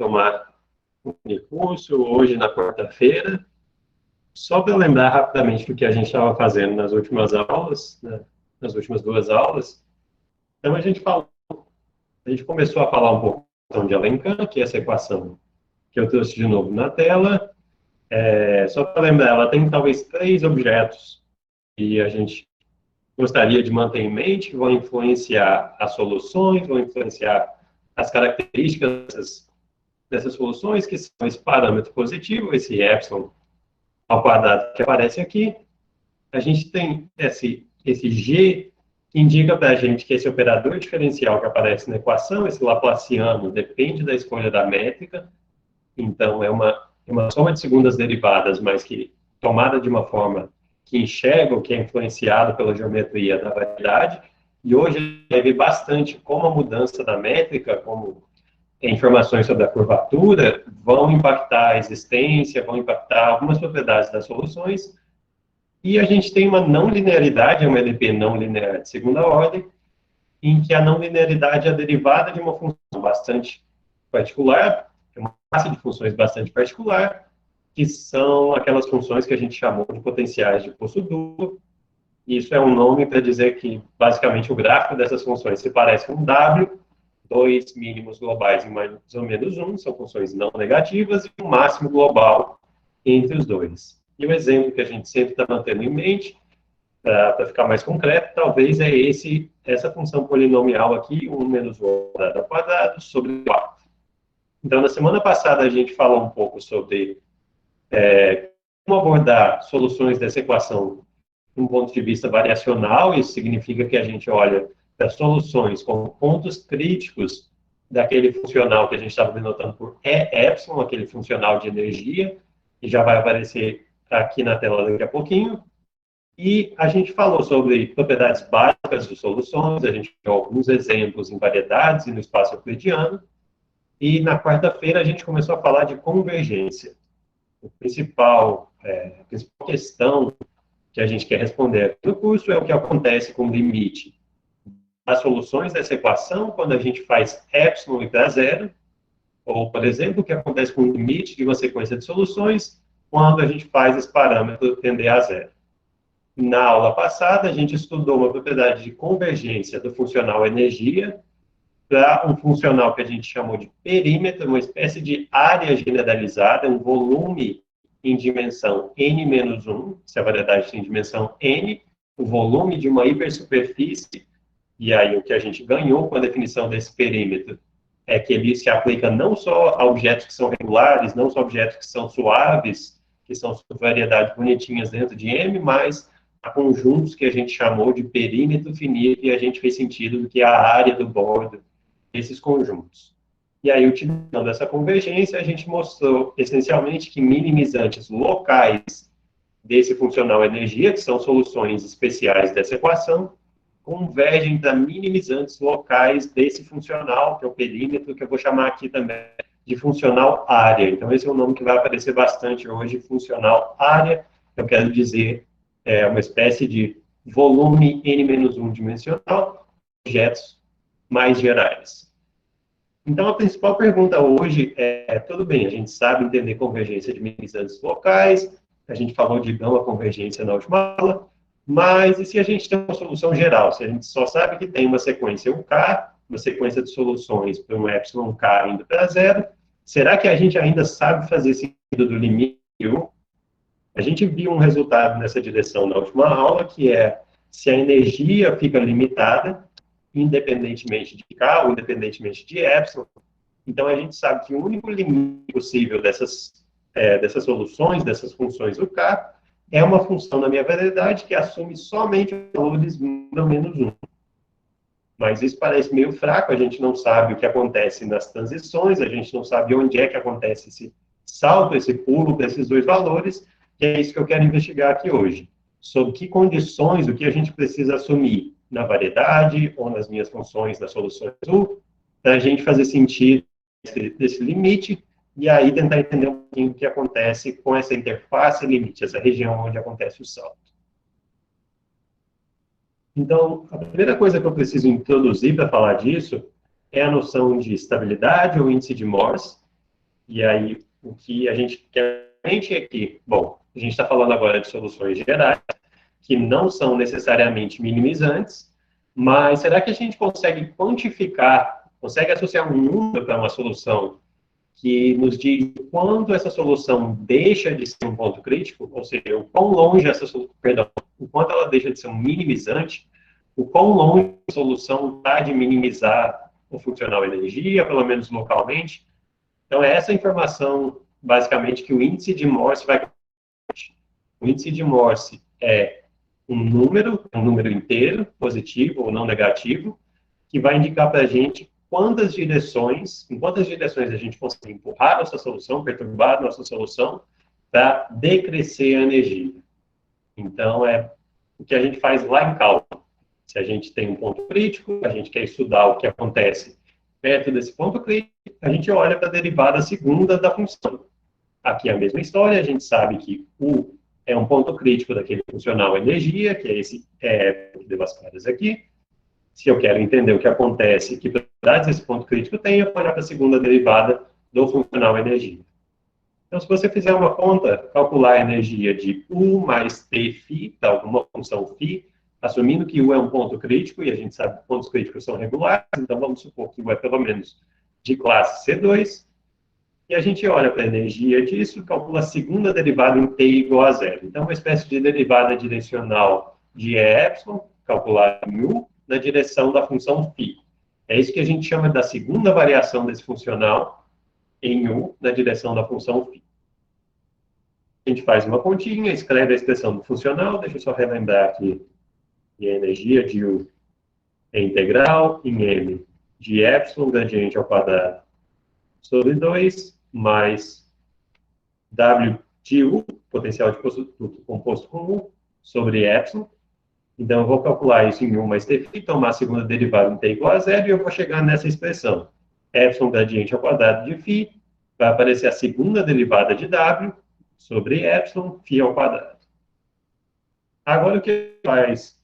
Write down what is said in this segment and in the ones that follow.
retomar o curso hoje na quarta-feira. Só para lembrar rapidamente do que a gente estava fazendo nas últimas aulas, né, nas últimas duas aulas. Então a gente começou a falar um pouco de Alencamp, que é essa equação que eu trouxe de novo na tela. Só para lembrar, ela tem talvez três objetos que a gente gostaria de manter em mente, que vão influenciar as soluções, vão influenciar as características dessas soluções, que são esse parâmetro positivo, esse epsilon ao quadrado que aparece aqui. A gente tem esse G, que indica para a gente que esse operador diferencial que aparece na equação, esse laplaciano, depende da escolha da métrica. Então, é uma soma de segundas derivadas, mas que tomada de uma forma que enxerga o que é influenciado pela geometria da variedade. E hoje a gente vai ver bastante como a mudança da métrica, como informações sobre a curvatura, vão impactar a existência, vão impactar algumas propriedades das soluções. E a gente tem uma não linearidade, é uma LP não linear de segunda ordem, em que a não linearidade é a derivada de uma função bastante particular, uma classe de funções bastante particular, que são aquelas funções que a gente chamou de potenciais de pulso duplo. Isso é um nome para dizer que, basicamente, o gráfico dessas funções se parece com um W, dois mínimos globais em mais ou menos um, são funções não negativas, e um máximo global entre os dois. E o exemplo que a gente sempre está mantendo em mente, para ficar mais concreto, talvez é essa função polinomial aqui, 1 menos o ao quadrado sobre 4. Então, na semana passada, a gente falou um pouco sobre como abordar soluções dessa equação de um ponto de vista variacional. Isso significa que a gente olha para soluções como pontos críticos daquele funcional que a gente estava denotando por E epsilon, aquele funcional de energia, que já vai aparecer aqui na tela daqui a pouquinho. E a gente falou sobre propriedades básicas de soluções, a gente deu alguns exemplos em variedades e no espaço euclidiano. E na quarta-feira a gente começou a falar de convergência. A principal questão que a gente quer responder no curso é o que acontece com o limite das soluções dessa equação quando a gente faz epsilon ir para zero, ou, por exemplo, o que acontece com o limite de uma sequência de soluções quando a gente faz esse parâmetro tender a zero. Na aula passada, a gente estudou uma propriedade de convergência do funcional energia para um funcional que a gente chamou de perímetro, uma espécie de área generalizada, um volume em dimensão n-1, se a variedade tem dimensão n, o volume de uma hipersuperfície, e aí o que a gente ganhou com a definição desse perímetro é que ele se aplica não só a objetos que são regulares, não só a objetos que são suaves, que são variedades bonitinhas dentro de M, mas a conjuntos que a gente chamou de perímetro finito, e a gente fez sentido do que a área do bordo desses conjuntos. E aí, utilizando essa convergência, a gente mostrou, essencialmente, que minimizantes locais desse funcional energia, que são soluções especiais dessa equação, convergem para minimizantes locais desse funcional, que é o perímetro, que eu vou chamar aqui também de funcional área. Então, esse é um nome que vai aparecer bastante hoje, funcional área. Eu quero dizer, uma espécie de volume n-1 dimensional, objetos mais gerais. Então, a principal pergunta hoje tudo bem, a gente sabe entender convergência de minimizantes locais, a gente falou de gama convergência na última aula, mas e se a gente tem uma solução geral? Se a gente só sabe que tem uma sequência UK, uma sequência de soluções para um epsilon K indo para zero, será que a gente ainda sabe fazer sentido do limite U? A gente viu um resultado nessa direção na última aula, que é se a energia fica limitada, independentemente de K ou independentemente de epsilon. Então, a gente sabe que o único limite possível dessas soluções, dessas funções UK, é uma função da minha variedade que assume somente os valores menos 1. Mas isso parece meio fraco, a gente não sabe o que acontece nas transições, a gente não sabe onde é que acontece esse salto, esse pulo desses dois valores, que é isso que eu quero investigar aqui hoje. Sob que condições, o que a gente precisa assumir na variedade ou nas minhas funções, nas soluções U, para a gente fazer sentido desse limite, e aí tentar entender um pouquinho o que acontece com essa interface limite, essa região onde acontece o salto. Então, a primeira coisa que eu preciso introduzir para falar disso é a noção de estabilidade ou índice de Morse, E aí, o que a gente quer aqui, bom, a gente está falando agora de soluções gerais, que não são necessariamente minimizantes, mas será que a gente consegue quantificar, consegue associar um número para uma solução que nos diz quando essa solução deixa de ser um ponto crítico, ou seja, o quão longe essa solução, perdão, o quanto ela deixa de ser um minimizante, o quão longe a solução está de minimizar o funcional energia, pelo menos localmente. Então, é essa informação, basicamente, que o índice de Morse vai... O índice de Morse é um número inteiro, positivo ou não negativo, que vai indicar para a gente em quantas direções a gente consegue empurrar nossa solução, perturbar nossa solução, para decrescer a energia. Então, é o que a gente faz lá em cálculo. Se a gente tem um ponto crítico, a gente quer estudar o que acontece perto desse ponto crítico, a gente olha para a derivada segunda da função. Aqui é a mesma história, a gente sabe que U é um ponto crítico daquele funcional energia, que é esse que deu as caras aqui. Se eu quero entender o que acontece, que propriedades esse ponto crítico tem, eu vou olhar para a segunda derivada do funcional energia. Então, se você fizer uma conta, calcular a energia de U mais T φ, alguma função φ, assumindo que U é um ponto crítico, e a gente sabe que pontos críticos são regulares, então vamos supor que U é pelo menos de classe C2, e a gente olha para a energia disso, calcula a segunda derivada em t igual a zero. Então, uma espécie de derivada direcional de E epsilon, calculada em U, na direção da função φ. É isso que a gente chama da segunda variação desse funcional em U, na direção da função φ. A gente faz uma continha, escreve a expressão do funcional, deixa eu só relembrar aqui, e a energia de U é integral em M de epsilon, gradiente ao quadrado, sobre 2, mais W de U, potencial de produto composto com U, sobre epsilon. Então, eu vou calcular isso em U mais T φ, tomar a segunda derivada em T igual a zero, e eu vou chegar nessa expressão. Epsilon gradiente ao quadrado de φ, vai aparecer a segunda derivada de W, sobre epsilon, φ ao quadrado. Agora, o que faz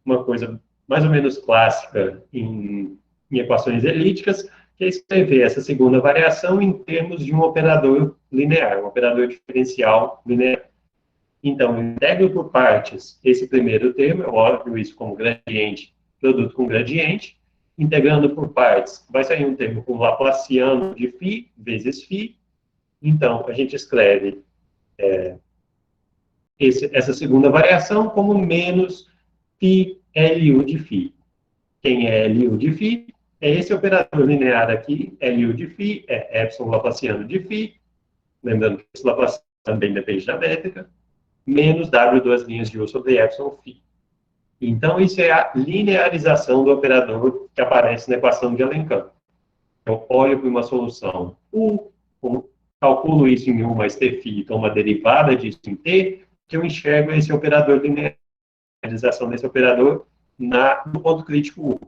uma coisa mais ou menos clássica em equações elípticas, que é escrever essa segunda variação em termos de um operador linear, um operador diferencial linear. Então, eu integro por partes esse primeiro termo, eu olho isso como gradiente, produto com gradiente. Integrando por partes, vai sair um termo com Laplaciano de φ vezes φ. Então, a gente escreve essa segunda variação como menos π LU de φ. Quem é LU de φ? É esse operador linear aqui, LU de φ, é epsilon Laplaciano de φ. Lembrando que esse Laplaciano também depende da métrica. Menos W duas linhas de U sobre epsilon φ. Então, isso é a linearização do operador que aparece na equação de Alencamp. Eu olho para uma solução U, calculo isso em U mais T φ, então uma derivada disso em T, que eu enxergo esse operador linearização desse operador no ponto crítico U.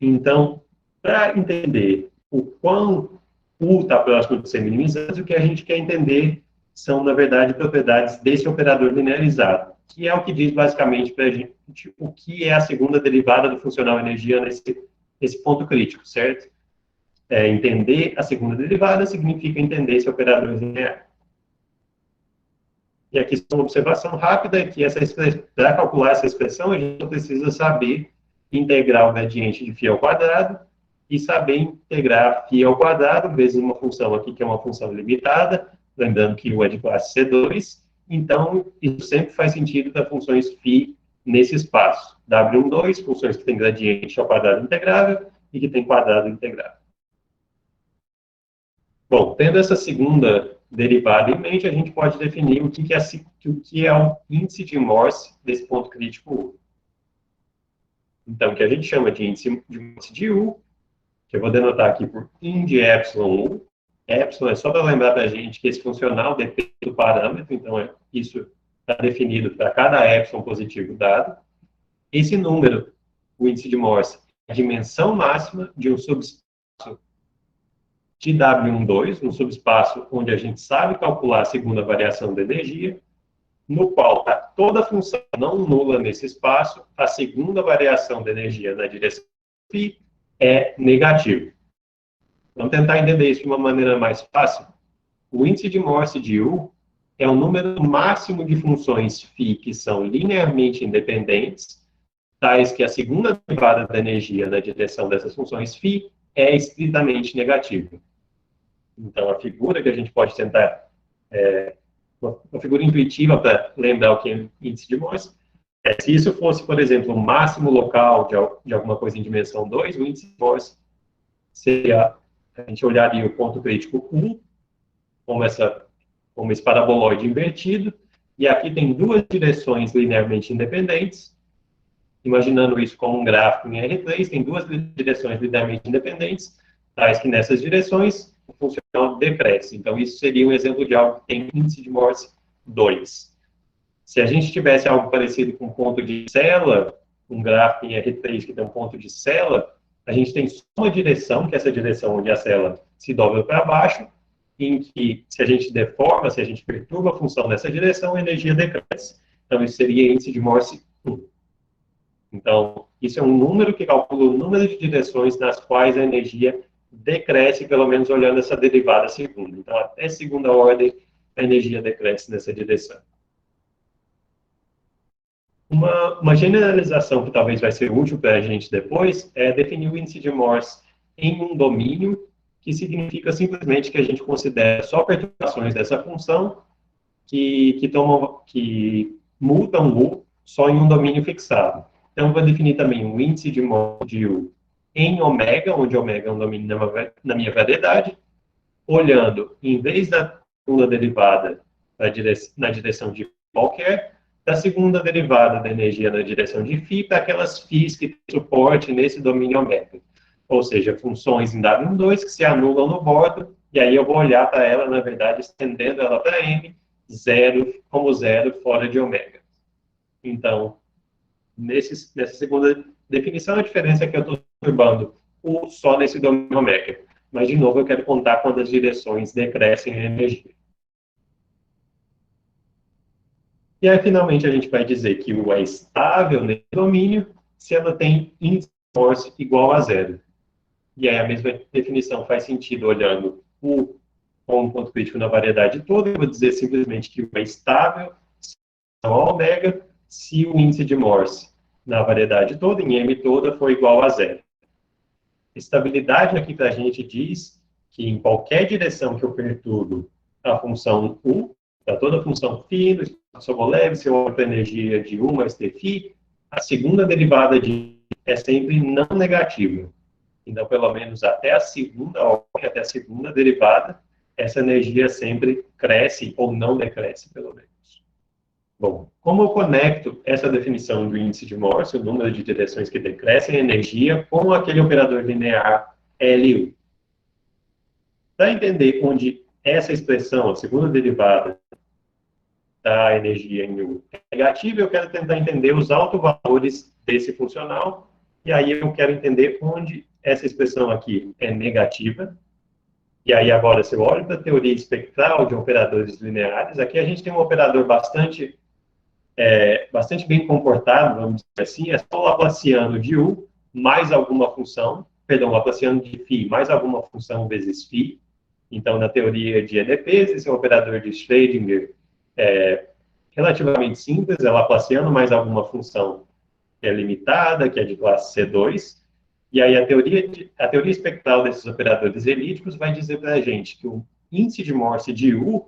Então, para entender o quão U está próximo de ser minimizado, o que a gente quer entender são, na verdade, propriedades desse operador linearizado, que é o que diz basicamente para a gente o que é a segunda derivada do funcional energia nesse ponto crítico, certo? Entender a segunda derivada significa entender esse operador linear. E aqui uma observação rápida, que para calcular essa expressão, a gente precisa saber integrar o gradiente de φ ao quadrado e saber integrar φ ao quadrado vezes uma função aqui que é uma função limitada, lembrando que U é de classe C2, então isso sempre faz sentido para funções φ nesse espaço. W12, funções que têm gradiente ao quadrado integrável e que têm quadrado integrável. Bom, tendo essa segunda derivada em mente, a gente pode definir o que é o índice de Morse desse ponto crítico U. Então, o que a gente chama de índice de Morse de U, que eu vou denotar aqui por in de epsilon U. Epsilon é só para lembrar para a gente que esse funcional depende do parâmetro, então isso está definido para cada epsilon positivo dado. Esse número, o índice de Morse, é a dimensão máxima de um subespaço de W12, um subespaço onde a gente sabe calcular a segunda variação da energia, no qual está toda a função não nula nesse espaço, a segunda variação da energia na direção φ é negativa. Vamos tentar entender isso de uma maneira mais fácil. O índice de Morse de U é o número máximo de funções φ que são linearmente independentes, tais que a segunda derivada da energia na direção dessas funções φ é estritamente negativa. Então, a figura que a gente pode tentar, uma figura intuitiva para lembrar o que é índice de Morse, se isso fosse, por exemplo, o máximo local de alguma coisa em dimensão 2, o índice de Morse seria, a gente olharia o ponto crítico 1, como esse paraboloide invertido, e aqui tem duas direções linearmente independentes, imaginando isso como um gráfico em R3, tem duas direções linearmente independentes, tais que nessas direções o funcional decresce. Então, isso seria um exemplo de algo que tem índice de Morse 2. Se a gente tivesse algo parecido com um ponto de cela, um gráfico em R3 que tem um ponto de cela, a gente tem só uma direção, que é essa direção onde a cela se dobra para baixo, em que, se a gente deforma, se a gente perturba a função nessa direção, a energia decresce. Então, isso seria índice de Morse 1. Então, isso é um número que calcula o número de direções nas quais a energia decresce, pelo menos olhando essa derivada segunda. Então, até segunda ordem, a energia decresce nessa direção. Uma generalização que talvez vai ser útil para a gente depois é definir o índice de Morse em um domínio, que significa simplesmente que a gente considera só perturbações dessa função que mudam U só em um domínio fixado. Então, vou definir também o índice de Morse de U em ômega, onde ômega é um domínio na minha variedade, olhando, em vez da segunda derivada na direção de qualquer, da segunda derivada da energia na direção de φ para aquelas φs que têm suporte nesse domínio ômega. Ou seja, funções em W2 que se anulam no bordo, e aí eu vou olhar para ela, na verdade, estendendo ela para M, como zero fora de ômega. Então, nessa segunda definição, a diferença é que eu estou perturbando o só nesse domínio ômega. Mas, de novo, eu quero contar quando as direções decrescem a energia. E aí, finalmente, a gente vai dizer que U é estável nesse domínio se ela tem índice de Morse igual a zero. E aí, a mesma definição faz sentido olhando U como ponto crítico na variedade toda. Eu vou dizer simplesmente que U é estável a ômega se o índice de Morse na variedade toda, em M toda, for igual a zero. Estabilidade aqui para a gente diz que em qualquer direção que eu perturbo a função U, para toda função φ, no espaço Sobolev, se eu olho para a energia de U mais Tφ, a segunda derivada é sempre não negativa. Então, pelo menos até a segunda ordem, até a segunda derivada, essa energia sempre cresce ou não decresce, pelo menos. Bom, como eu conecto essa definição do índice de Morse, o número de direções que decrescem a energia, com aquele operador linear LU? Para entender onde essa expressão, a segunda derivada da energia em U é negativa, eu quero tentar entender os autovalores desse funcional, e aí eu quero entender onde essa expressão aqui é negativa. E aí agora, se eu olho para a teoria espectral de operadores lineares, aqui a gente tem um operador bastante bem comportado, vamos dizer assim, é só o Laplaciano de U mais alguma função, perdão, Laplaciano de φ mais alguma função vezes φ. Então, na teoria de EDPs, esse é um operador de Schrödinger relativamente simples, é Laplaciano mais alguma função que é limitada, que é de classe C2. E aí a teoria espectral desses operadores elípticos vai dizer para a gente que o índice de Morse de U,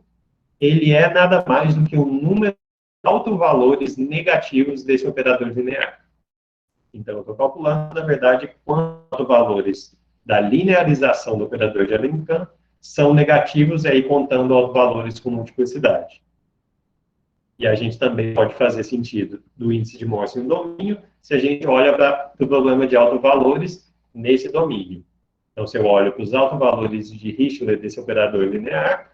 ele é nada mais do que um número de autovalores negativos desse operador linear. Então, eu estou calculando, na verdade, quantos autovalores da linearização do operador de Alencamp são negativos, e aí contando autovalores com multiplicidade. E a gente também pode fazer sentido do índice de Morse no domínio se a gente olha para o problema de autovalores nesse domínio. Então, se eu olho para os autovalores de Richler desse operador linear,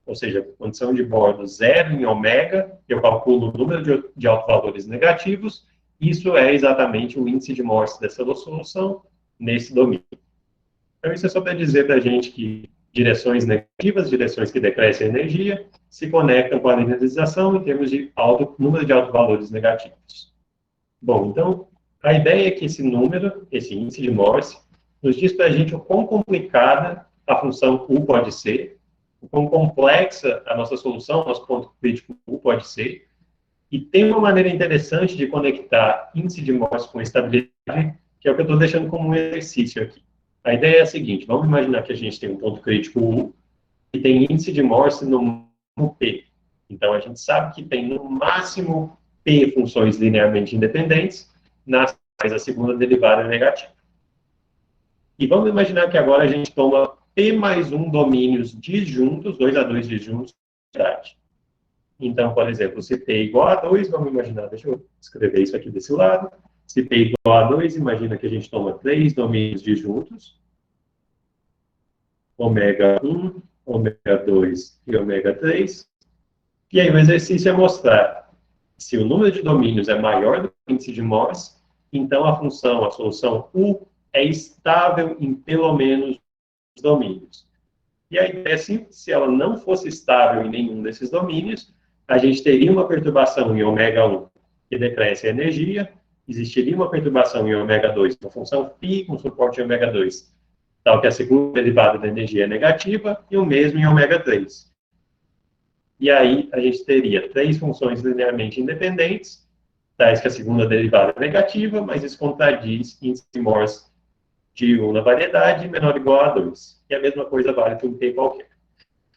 ou seja, condição de bordo zero em ômega, eu calculo o número de autovalores negativos, isso é exatamente o índice de Morse dessa solução nesse domínio. Então, isso é só para dizer para a gente que direções negativas, direções que decrescem a energia, se conectam com a linearização em termos de número de autovalores negativos. Bom, então, a ideia é que esse número, esse índice de Morse, nos diz para a gente o quão complicada a função U pode ser, o quão complexa a nossa solução, nosso ponto crítico U pode ser, e tem uma maneira interessante de conectar índice de Morse com estabilidade, que é o que eu estou deixando como um exercício aqui. A ideia é a seguinte, vamos imaginar que a gente tem um ponto crítico U e tem índice de Morse no P. Então, a gente sabe que tem no máximo P funções linearmente independentes, nas quais a segunda derivada é negativa. E vamos imaginar que agora a gente toma P mais 1 domínios disjuntos, 2 a 2 disjuntos, de idade. Então, por exemplo, se P é igual a 2, vamos imaginar, deixa eu escrever isso aqui desse lado. Se P é igual a 2, imagina que a gente toma 3 domínios disjuntos, ômega 1, ômega 2 e ômega 3. E aí o exercício é mostrar se o número de domínios é maior do que o índice de Morse, então a função, a solução U, é estável em pelo menos os domínios. E a ideia é simples, se ela não fosse estável em nenhum desses domínios, a gente teria uma perturbação em ômega 1 que decresce a energia, existiria uma perturbação em ômega 2, uma função φ com suporte em ômega 2, tal que a segunda derivada da energia é negativa, e o mesmo em ômega 3. E aí a gente teria 3 funções linearmente independentes, tais que a segunda derivada é negativa, mas isso contradiz índice de Morse de 1 na variedade menor ou igual a 2. E a mesma coisa vale para um P qualquer.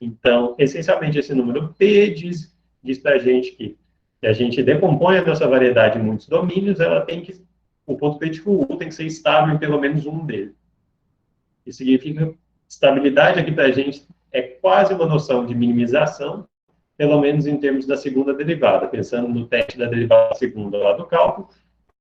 Então, essencialmente, esse número P diz para a gente que se a gente decompõe a nossa variedade em muitos domínios, o ponto crítico U tem que ser estável em pelo menos um deles. Isso significa estabilidade aqui para a gente é quase uma noção de minimização, pelo menos em termos da segunda derivada. Pensando no teste da derivada segunda lá do cálculo,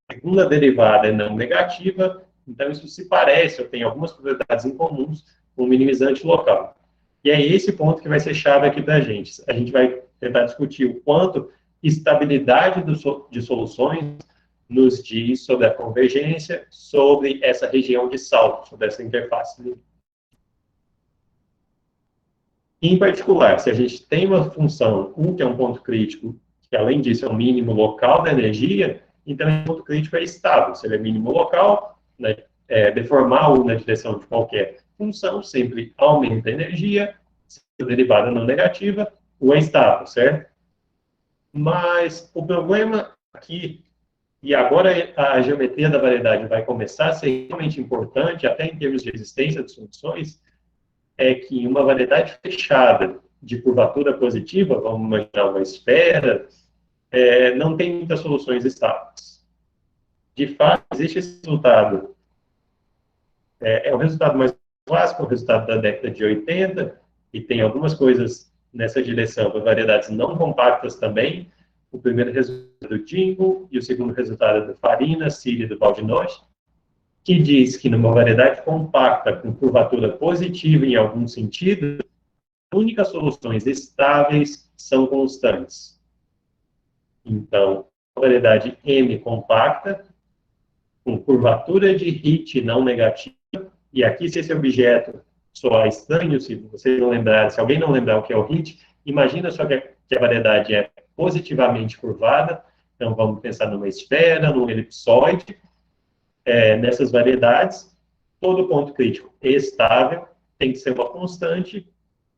a segunda derivada é não negativa, então isso se parece, ou tem algumas propriedades em comuns, com o minimizante local. E é esse ponto que vai ser chave aqui para a gente. A gente vai tentar discutir o quanto estabilidade de soluções nos diz sobre a convergência, sobre essa região de salto, sobre essa interface. Em particular, se a gente tem uma função U, que é um ponto crítico, que além disso é um mínimo local da energia, então esse ponto crítico é estável. Se ele é mínimo local, né, deformar U na direção de qualquer função sempre aumenta a energia, se a derivada não negativa, U é estável, certo? Mas o problema aqui, e agora a geometria da variedade vai começar a ser realmente importante, até em termos de existência de soluções, é que uma variedade fechada de curvatura positiva, vamos imaginar uma esfera, não tem muitas soluções estáveis. De fato, existe esse resultado. É o resultado mais clássico, o resultado da década de 80, e tem algumas coisas nessa direção para variedades não compactas também. O primeiro resultado é do Dingo e o segundo resultado é do Farina, Ciri e do Baldinotti, que diz que numa variedade compacta com curvatura positiva em algum sentido, as únicas soluções estáveis são constantes. Então, a variedade M compacta, com curvatura de Hit não negativa, e aqui se esse objeto soar estranho, se vocês não lembrarem, se alguém não lembrar o que é o Hit, imagina só que a variedade é positivamente curvada, então vamos pensar numa esfera, num elipsoide, nessas variedades, todo ponto crítico estável tem que ser uma constante,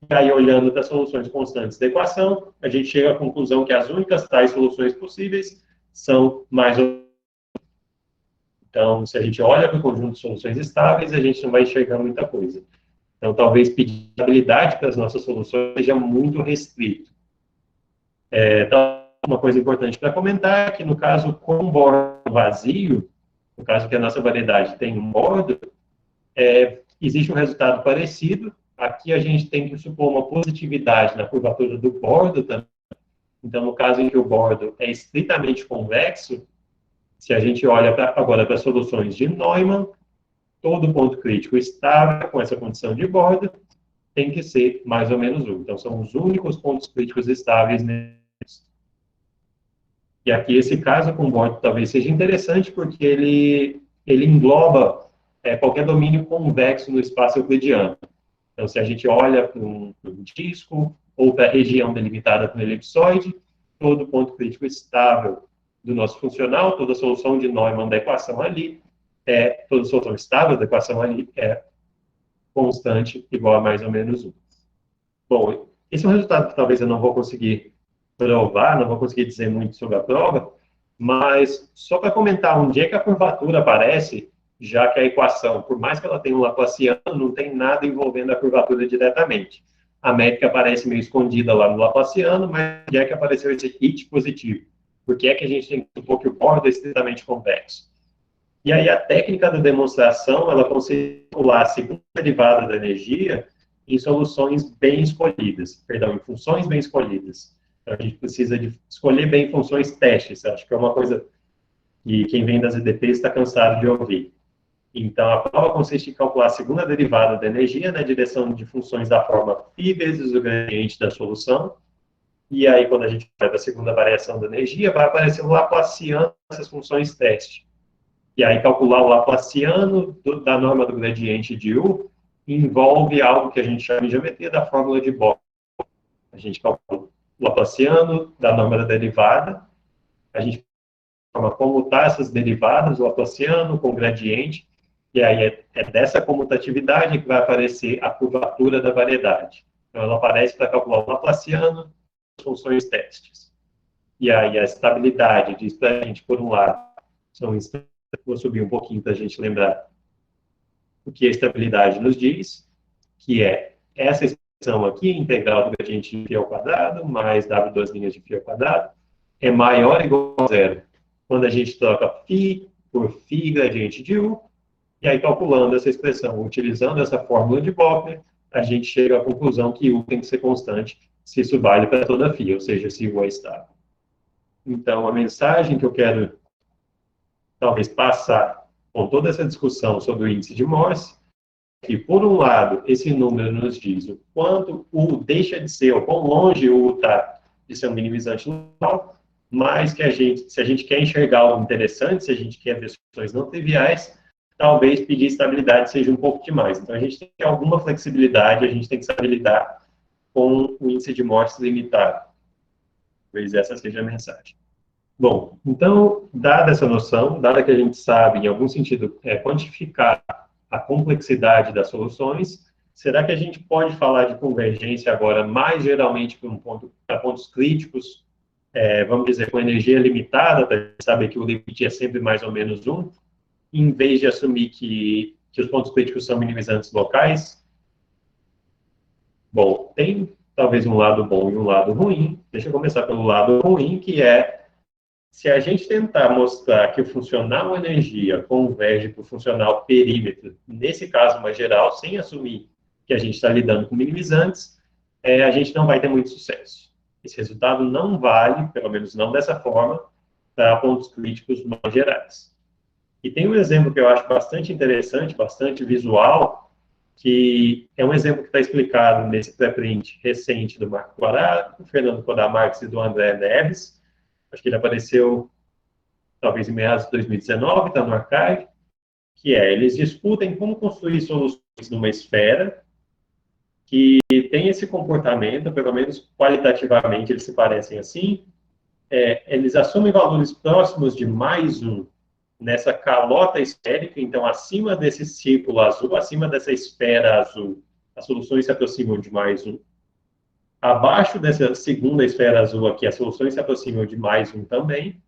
e aí olhando para as soluções constantes da equação, a gente chega à conclusão que as únicas tais soluções possíveis são mais ou menos. Então, se a gente olha para o conjunto de soluções estáveis, a gente não vai enxergar muita coisa. Então, talvez pedir estabilidade para as nossas soluções seja muito restrito. Então, uma coisa importante para comentar é que, no caso com bordo vazio, no caso que a nossa variedade tem um bordo, existe um resultado parecido. Aqui a gente tem que supor uma positividade na curvatura do bordo também. Então, no caso em que o bordo é estritamente convexo, se a gente olha agora para soluções de Neumann, todo ponto crítico estável com essa condição de bordo tem que ser mais ou menos 1. Então, são os únicos pontos críticos estáveis nesse. E aqui, esse caso com bordo talvez seja interessante, porque ele engloba qualquer domínio convexo no espaço euclidiano. Então, se a gente olha para um disco ou para a região delimitada por um elipsoide, todo ponto crítico estável do nosso funcional, toda a solução de Neumann da equação ali, toda solução estável da equação ali é constante igual a mais ou menos 1. Bom, esse é um resultado que talvez eu não vou conseguir provar, não vou conseguir dizer muito sobre a prova, mas só para comentar onde é que a curvatura aparece, já que a equação, por mais que ela tenha um Laplaciano, não tem nada envolvendo a curvatura diretamente. A métrica aparece meio escondida lá no Laplaciano, mas onde é que apareceu esse hit positivo? Por que é que a gente tem que supor que o bordo é estritamente convexo? E aí a técnica da demonstração, ela consegue calcular a segunda derivada da energia em soluções bem escolhidas, perdão, em funções bem escolhidas. Então, a gente precisa de escolher bem funções testes, acho que é uma coisa que quem vem das EDPs está cansado de ouvir. Então, a prova consiste em calcular a segunda derivada da energia na direção de funções da forma φ vezes o gradiente da solução, e aí, quando a gente vai para a segunda variação da energia, vai aparecer o Laplaciano dessas funções teste. E aí, calcular o Laplaciano da norma do gradiente de U envolve algo que a gente chama de geometria da fórmula de Bohr. A gente calcula o Laplaciano da norma da derivada, a gente forma comutar essas derivadas, o Laplaciano com o gradiente, e aí é dessa comutatividade que vai aparecer a curvatura da variedade. Então, ela aparece para calcular o Laplaciano, as funções testes. E aí a estabilidade diz para a gente, por um lado, são instantes. Vou subir um pouquinho para a gente lembrar o que a estabilidade nos diz, que é essa expressão aqui, integral do gradiente de φ ao quadrado, mais w duas linhas de φ ao quadrado, é maior ou igual a zero. Quando a gente troca φ por φ gradiente de U, e aí calculando essa expressão, utilizando essa fórmula de Bochner, a gente chega à conclusão que U tem que ser constante se isso vale para toda φ, ou seja, se U é estável. Então, a mensagem que eu quero talvez passar com toda essa discussão sobre o índice de Morse, que, por um lado, esse número nos diz o quanto U deixa de ser, o quão longe o U está de ser um minimizante normal, mas que se a gente quer enxergar algo interessante, se a gente quer ver soluções não triviais, talvez pedir estabilidade seja um pouco demais. Então, a gente tem que ter alguma flexibilidade, a gente tem que saber lidar com o índice de Morse limitado. Talvez essa seja a mensagem. Bom, então, dada essa noção, dada que a gente sabe, em algum sentido, quantificar a complexidade das soluções, será que a gente pode falar de convergência agora mais geralmente para pontos críticos, vamos dizer, com energia limitada, para saber que o limite é sempre mais ou menos 1, em vez de assumir que os pontos críticos são minimizantes locais? Bom, tem talvez um lado bom e um lado ruim. Deixa eu começar pelo lado ruim, que é se a gente tentar mostrar que o funcional energia converge para o funcional perímetro, nesse caso mais geral, sem assumir que a gente está lidando com minimizantes, a gente não vai ter muito sucesso. Esse resultado não vale, pelo menos não dessa forma, para pontos críticos mais gerais. E tem um exemplo que eu acho bastante interessante, bastante visual, que é um exemplo que está explicado nesse pré-print recente do Marco Guará, do Fernando Codar Marques e do André Neves. Acho que ele apareceu talvez em meados de 2019, está no Archive, que eles discutem como construir soluções numa esfera que tem esse comportamento, pelo menos qualitativamente eles se parecem assim, eles assumem valores próximos de mais um nessa calota esférica, então acima desse círculo azul, acima dessa esfera azul, as soluções se aproximam de mais um. Abaixo dessa segunda esfera azul aqui, as soluções se aproximam de mais um também.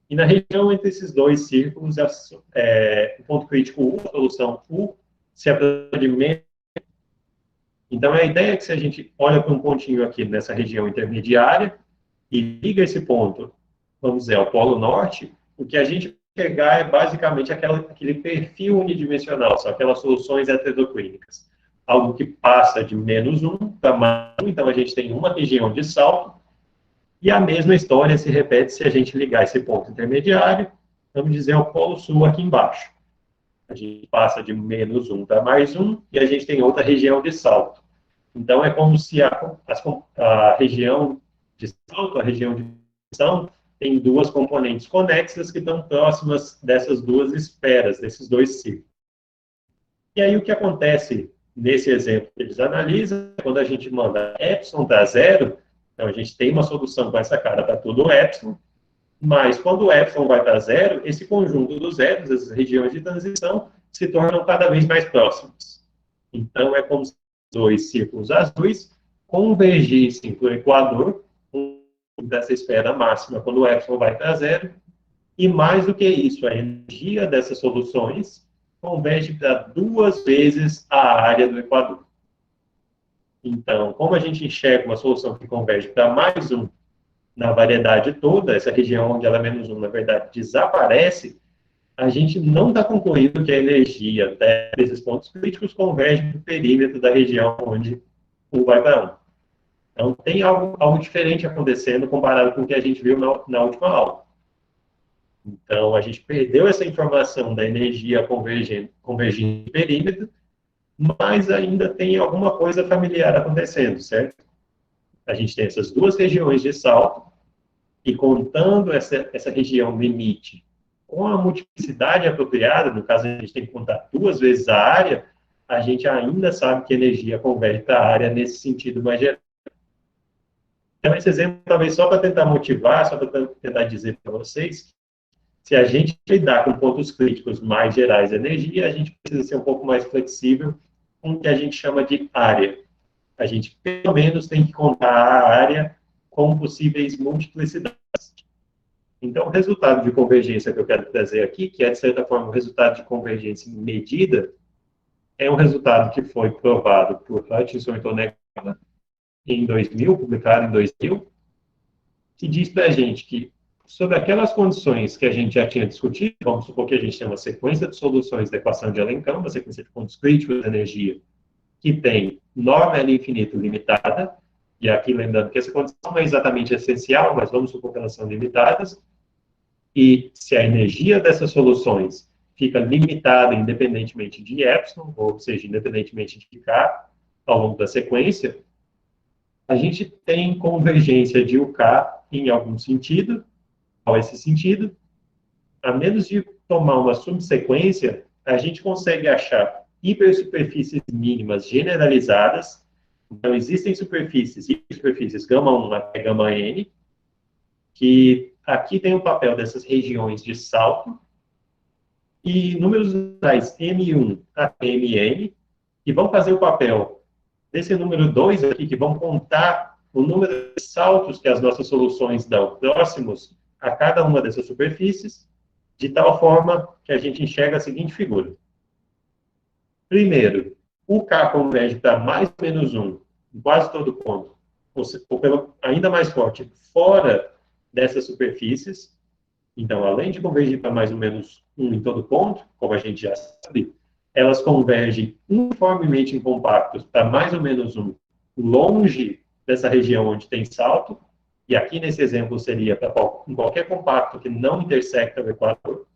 E na região entre esses dois círculos, o ponto crítico U, a solução U, se aproxima de menos. Então, a ideia é que se a gente olha para um pontinho aqui nessa região intermediária e liga esse ponto, vamos dizer, ao polo norte, o que a gente vai pegar é basicamente aquele perfil unidimensional, são aquelas soluções heteroclínicas. Algo que passa de menos 1 para mais 1, então a gente tem uma região de salto, e a mesma história se repete se a gente ligar esse ponto intermediário, vamos dizer, ao polo sul aqui embaixo. A gente passa de menos 1 para mais 1, e a gente tem outra região de salto. Então, é como se a região de salto, a região de tensão, tem duas componentes conexas que estão próximas dessas duas esferas, desses dois círculos. E aí, o que acontece nesse exemplo que eles analisam, quando a gente manda epsilon para zero, então a gente tem uma solução com essa cara para todo o epsilon, Mas quando o epsilon vai para zero, esse conjunto dos zeros, essas regiões de transição, se tornam cada vez mais próximas. Então, é como se dois círculos azuis convergissem para o equador dessa esfera máxima quando o epsilon vai para zero. E mais do que isso, a energia dessas soluções converge para 2 vezes a área do equador. Então, como a gente enxerga uma solução que converge para mais um na variedade toda, essa região onde ela é menos um, na verdade, desaparece, a gente não está concluindo que a energia desses pontos críticos converge para o perímetro da região onde um vai para um. Então, tem algo diferente acontecendo comparado com o que a gente viu na última aula. Então, a gente perdeu essa informação da energia convergindo em perímetro, mas ainda tem alguma coisa familiar acontecendo, certo? A gente tem essas duas regiões de salto, e contando essa região limite com a multiplicidade apropriada, no caso a gente tem que contar 2 vezes a área, a gente ainda sabe que a energia converge para a área nesse sentido mais geral. Então, esse exemplo, talvez só para tentar motivar, só para tentar dizer para vocês, se a gente lidar com pontos críticos mais gerais de energia, a gente precisa ser um pouco mais flexível com o que a gente chama de área. A gente, pelo menos, tem que contar a área com possíveis multiplicidades. Então, o resultado de convergência que eu quero trazer aqui, que é, de certa forma, o resultado de convergência medida, é um resultado que foi provado por Hutchinson e Tonegama em 2000, publicado em 2000, que diz para a gente que, sobre aquelas condições que a gente já tinha discutido, vamos supor que a gente tem uma sequência de soluções da equação de Alencão, uma sequência de pontos críticos de energia, que tem norma L infinito limitada, e aqui lembrando que essa condição não é exatamente essencial, mas vamos supor que elas são limitadas, e se a energia dessas soluções fica limitada independentemente de epsilon, ou seja, independentemente de k, ao longo da sequência, a gente tem convergência de UK em algum sentido, qual é esse sentido? A menos de tomar uma subsequência, a gente consegue achar hipersuperfícies mínimas generalizadas. Então, existem superfícies, hipersuperfícies gama 1 até gama n, que aqui tem o papel dessas regiões de salto, e números naturais M1 até Mn, que vão fazer o papel desse número 2 aqui, que vão contar o número de saltos que as nossas soluções dão próximos a cada uma dessas superfícies, de tal forma que a gente enxerga a seguinte figura. Primeiro, o K converge para mais ou menos 1 em quase todo ponto, ou ainda mais forte, fora dessas superfícies. Então, além de convergir para mais ou menos 1 em todo ponto, como a gente já sabe, elas convergem uniformemente em compactos para mais ou menos 1 longe dessa região onde tem salto, e aqui nesse exemplo seria para em qualquer compacto que não intersecta o equador.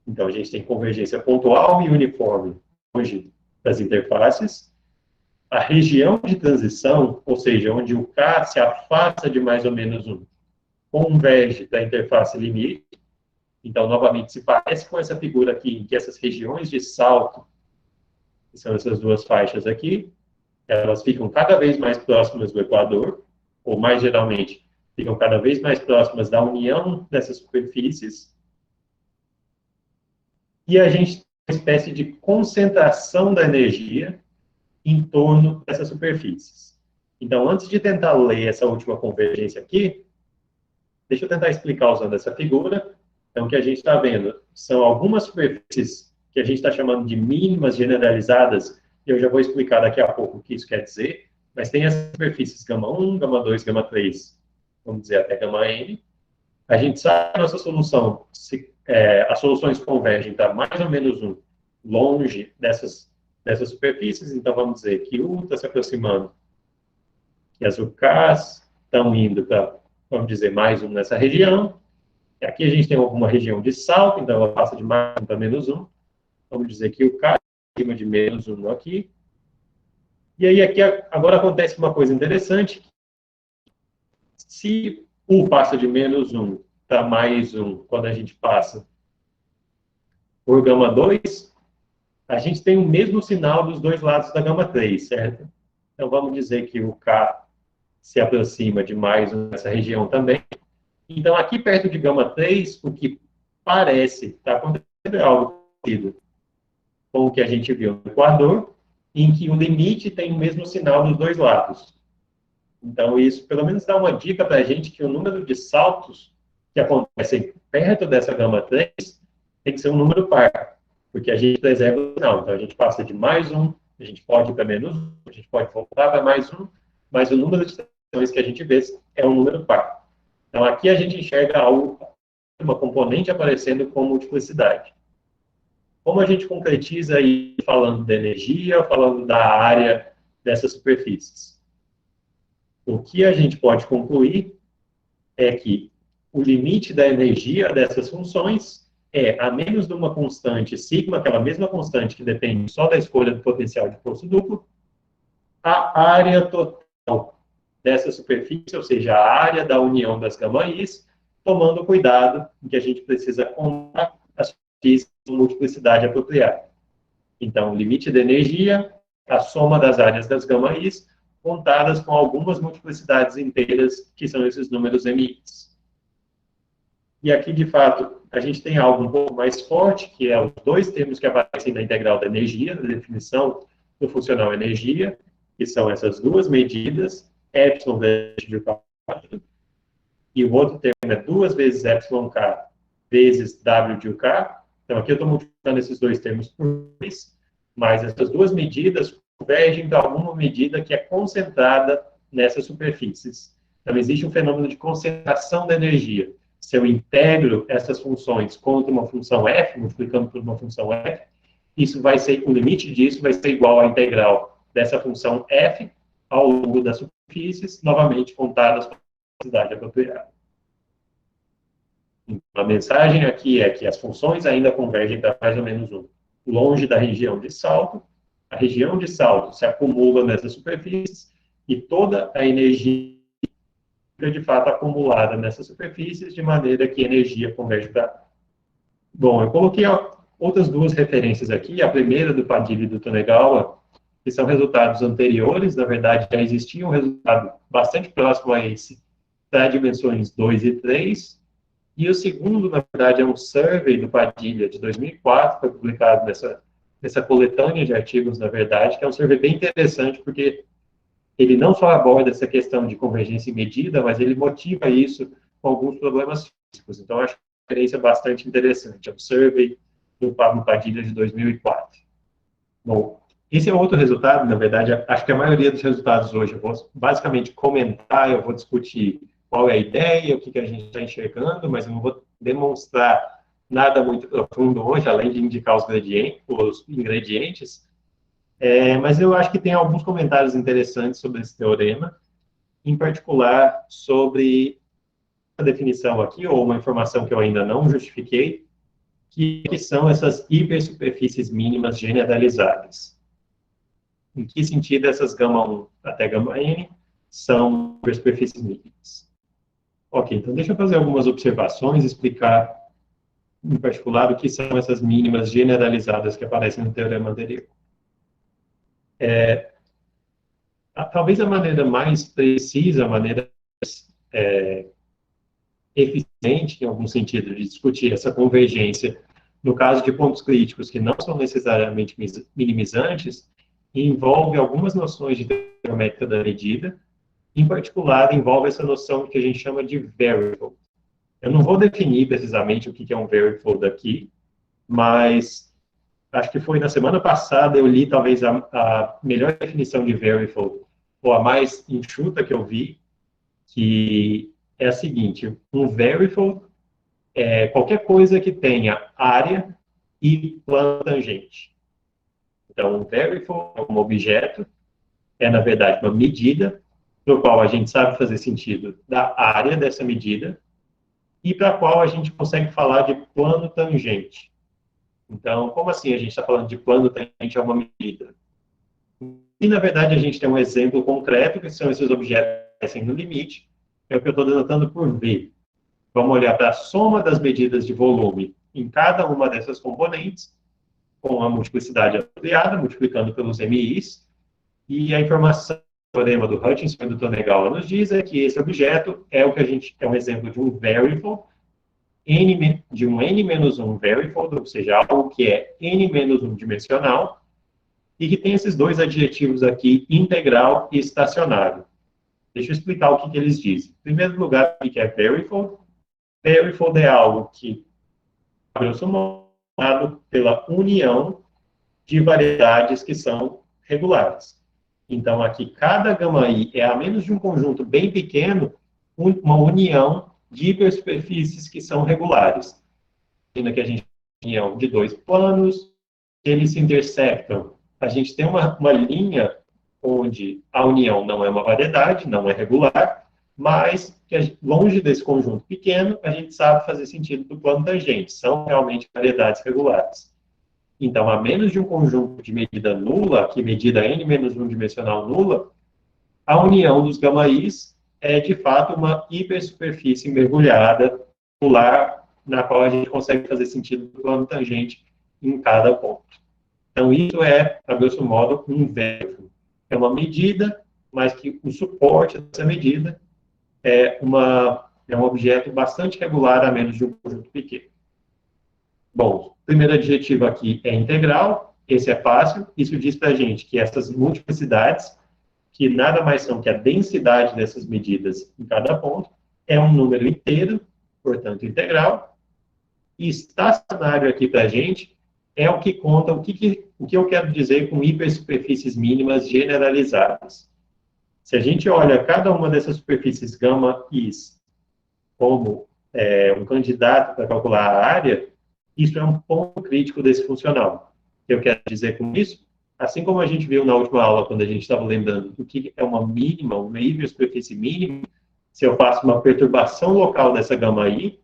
Então, a gente tem convergência pontual e uniforme longe das interfaces. A região de transição, ou seja, onde o K se afasta de mais ou menos 1, converge da interface limite. Então, novamente, se parece com essa figura aqui, em que essas regiões de salto, que são essas duas faixas aqui, elas ficam cada vez mais próximas do equador, ou mais geralmente, ficam cada vez mais próximas da união dessas superfícies. E a gente tem uma espécie de concentração da energia em torno dessas superfícies. Então, antes de tentar ler essa última convergência aqui, deixa eu tentar explicar usando essa figura. Então, o que a gente está vendo são algumas superfícies que a gente está chamando de mínimas generalizadas, e eu já vou explicar daqui a pouco o que isso quer dizer, mas tem as superfícies gama 1, gama 2, gama 3, vamos dizer até gama n. A gente sabe que a nossa solução, as soluções convergem para mais ou menos 1 longe dessas superfícies, então vamos dizer que U está se aproximando, e as UKs estão indo para, vamos dizer, mais 1 nessa região. E aqui a gente tem alguma região de salto, então ela passa de mais 1 para menos 1. Vamos dizer que o K é acima de menos 1 aqui. E aí aqui agora acontece uma coisa interessante. Se U passa de menos 1 para mais 1, quando a gente passa por gama 2, a gente tem o mesmo sinal dos dois lados da gama 3, certo? Então vamos dizer que o K se aproxima de mais 1 nessa região também. Então, aqui perto de gama 3, o que parece estar acontecendo é algo parecido com o que a gente viu no Equador, em que o limite tem o mesmo sinal dos dois lados. Então, isso pelo menos dá uma dica para a gente que o número de saltos que acontecem perto dessa gama 3 tem que ser um número par, porque a gente preserva o sinal. Então, a gente passa de mais um, a gente pode ir para menos um, a gente pode voltar para mais um, mas o número de estações que a gente vê é um número par. Então, aqui a gente enxerga algo, uma componente aparecendo com multiplicidade. Como a gente concretiza aí falando da energia, falando da área dessas superfícies? O que a gente pode concluir é que o limite da energia dessas funções é a menos de uma constante sigma, aquela mesma constante que depende só da escolha do potencial de força duplo, a área total dessa superfície, ou seja, a área da união das gama-is, tomando cuidado em que a gente precisa contar as superfícies com multiplicidade apropriada. Então, o limite da energia, a soma das áreas das gama-is, contadas com algumas multiplicidades inteiras, que são esses números MIs. E aqui, de fato, a gente tem algo um pouco mais forte, que é os dois termos que aparecem na integral da energia, na definição do funcional energia, que são essas duas medidas, epsilon vezes de K, e o outro termo é 2 vezes epsilon K vezes W de K. Então, aqui eu estou multiplicando esses dois termos por 2, mas essas duas medidas convergem para alguma medida que é concentrada nessas superfícies. Então, existe um fenômeno de concentração da energia. Se eu integro essas funções contra uma função f, multiplicando por uma função f, isso vai ser, o limite disso vai ser igual à integral dessa função f ao longo das superfícies, novamente contadas com a velocidade apropriada. A mensagem aqui é que as funções ainda convergem para mais ou menos 1. Longe da região de salto, a região de salto se acumula nessas superfícies e toda a energia fica, de fato, acumulada nessas superfícies, de maneira que a energia converge para... Bom, eu coloquei outras duas referências aqui, a primeira do Padilha e do Tonegawa, que são resultados anteriores, na verdade, já existia um resultado bastante próximo a esse, para dimensões 2 e 3, e o segundo, na verdade, é um survey do Padilha, de 2004, foi publicado nessa coletânea de artigos, na verdade, que é um survey bem interessante, porque ele não só aborda essa questão de convergência e medida, mas ele motiva isso com alguns problemas físicos. Então, acho que é uma referência bastante interessante. É um survey do Pablo Padilha, de 2004. Bom, esse é outro resultado, na verdade, acho que a maioria dos resultados hoje eu vou basicamente comentar, eu vou discutir qual é a ideia, o que a gente está enxergando, mas eu não vou demonstrar nada muito profundo hoje, além de indicar os ingredientes. Mas eu acho que tem alguns comentários interessantes sobre esse teorema, em particular sobre a definição aqui, ou uma informação que eu ainda não justifiquei, que são essas hipersuperfícies mínimas generalizadas. Em que sentido essas gama 1 até gama n são hipersuperfícies mínimas? Ok, então deixa eu fazer algumas observações, explicar em particular o que são essas mínimas generalizadas que aparecem no teorema anterior. Talvez a maneira mais precisa, a maneira mais eficiente, em algum sentido, de discutir essa convergência, no caso de pontos críticos que não são necessariamente minimizantes, envolve algumas noções de geométrica da medida, em particular, envolve essa noção que a gente chama de variable. Eu não vou definir precisamente o que é um variable daqui, mas acho que foi na semana passada eu li talvez a melhor definição de variable, ou a mais enxuta que eu vi, que é a seguinte: um variable é qualquer coisa que tenha área e plano tangente. Então, um variable é um objeto, é na verdade uma medida, no qual a gente sabe fazer sentido da área dessa medida, e para a qual a gente consegue falar de plano tangente. Então, como assim a gente está falando de plano tangente a uma medida? E, na verdade, a gente tem um exemplo concreto, que são esses objetos que aparecem no limite, é o que eu estou denotando por V. Vamos olhar para a soma das medidas de volume em cada uma dessas componentes, com a multiplicidade apropriada, multiplicando pelos MIs, e a informação teorema do Hutchinson e do Tonegawa nos diz é que esse objeto é o que a gente é um exemplo de um variable, de um n-1 variable, ou seja, algo que é n-1 dimensional, e que tem esses dois adjetivos aqui, integral e estacionário. Deixa eu explicar o que eles dizem. Em primeiro lugar, o que é variable? Variable é algo que, grosso modo, pela união de variedades que são regulares. Então, aqui, cada gama I é, a menos de um conjunto bem pequeno, uma união de hipersuperfícies que são regulares. Imagina que a gente tem união de dois planos, eles se intersectam. A gente tem uma linha onde a união não é uma variedade, não é regular, mas que longe desse conjunto pequeno, a gente sabe fazer sentido do plano tangente. São realmente variedades regulares. Então, a menos de um conjunto de medida nula, que medida n-1 dimensional nula, a união dos gama-is é, de fato, uma hipersuperfície mergulhada, angular, na qual a gente consegue fazer sentido do plano tangente em cada ponto. Então, isso é, a grosso modo, um verbo. É uma medida, mas que o suporte dessa medida é um objeto bastante regular a menos de um conjunto pequeno. Bom, o primeiro adjetivo aqui é integral, esse é fácil. Isso diz para a gente que essas multiplicidades, que nada mais são que a densidade dessas medidas em cada ponto, é um número inteiro, portanto, integral. E estacionário aqui para a gente é o que conta o que eu quero dizer com hipersuperfícies mínimas generalizadas. Se a gente olha cada uma dessas superfícies gama-is como um candidato para calcular a área, isso é um ponto crítico desse funcional. O que eu quero dizer com isso? Assim como a gente viu na última aula, quando a gente estava lembrando do que é uma mínima, uma hipersuperfície mínima, se eu faço uma perturbação local dessa gama-i,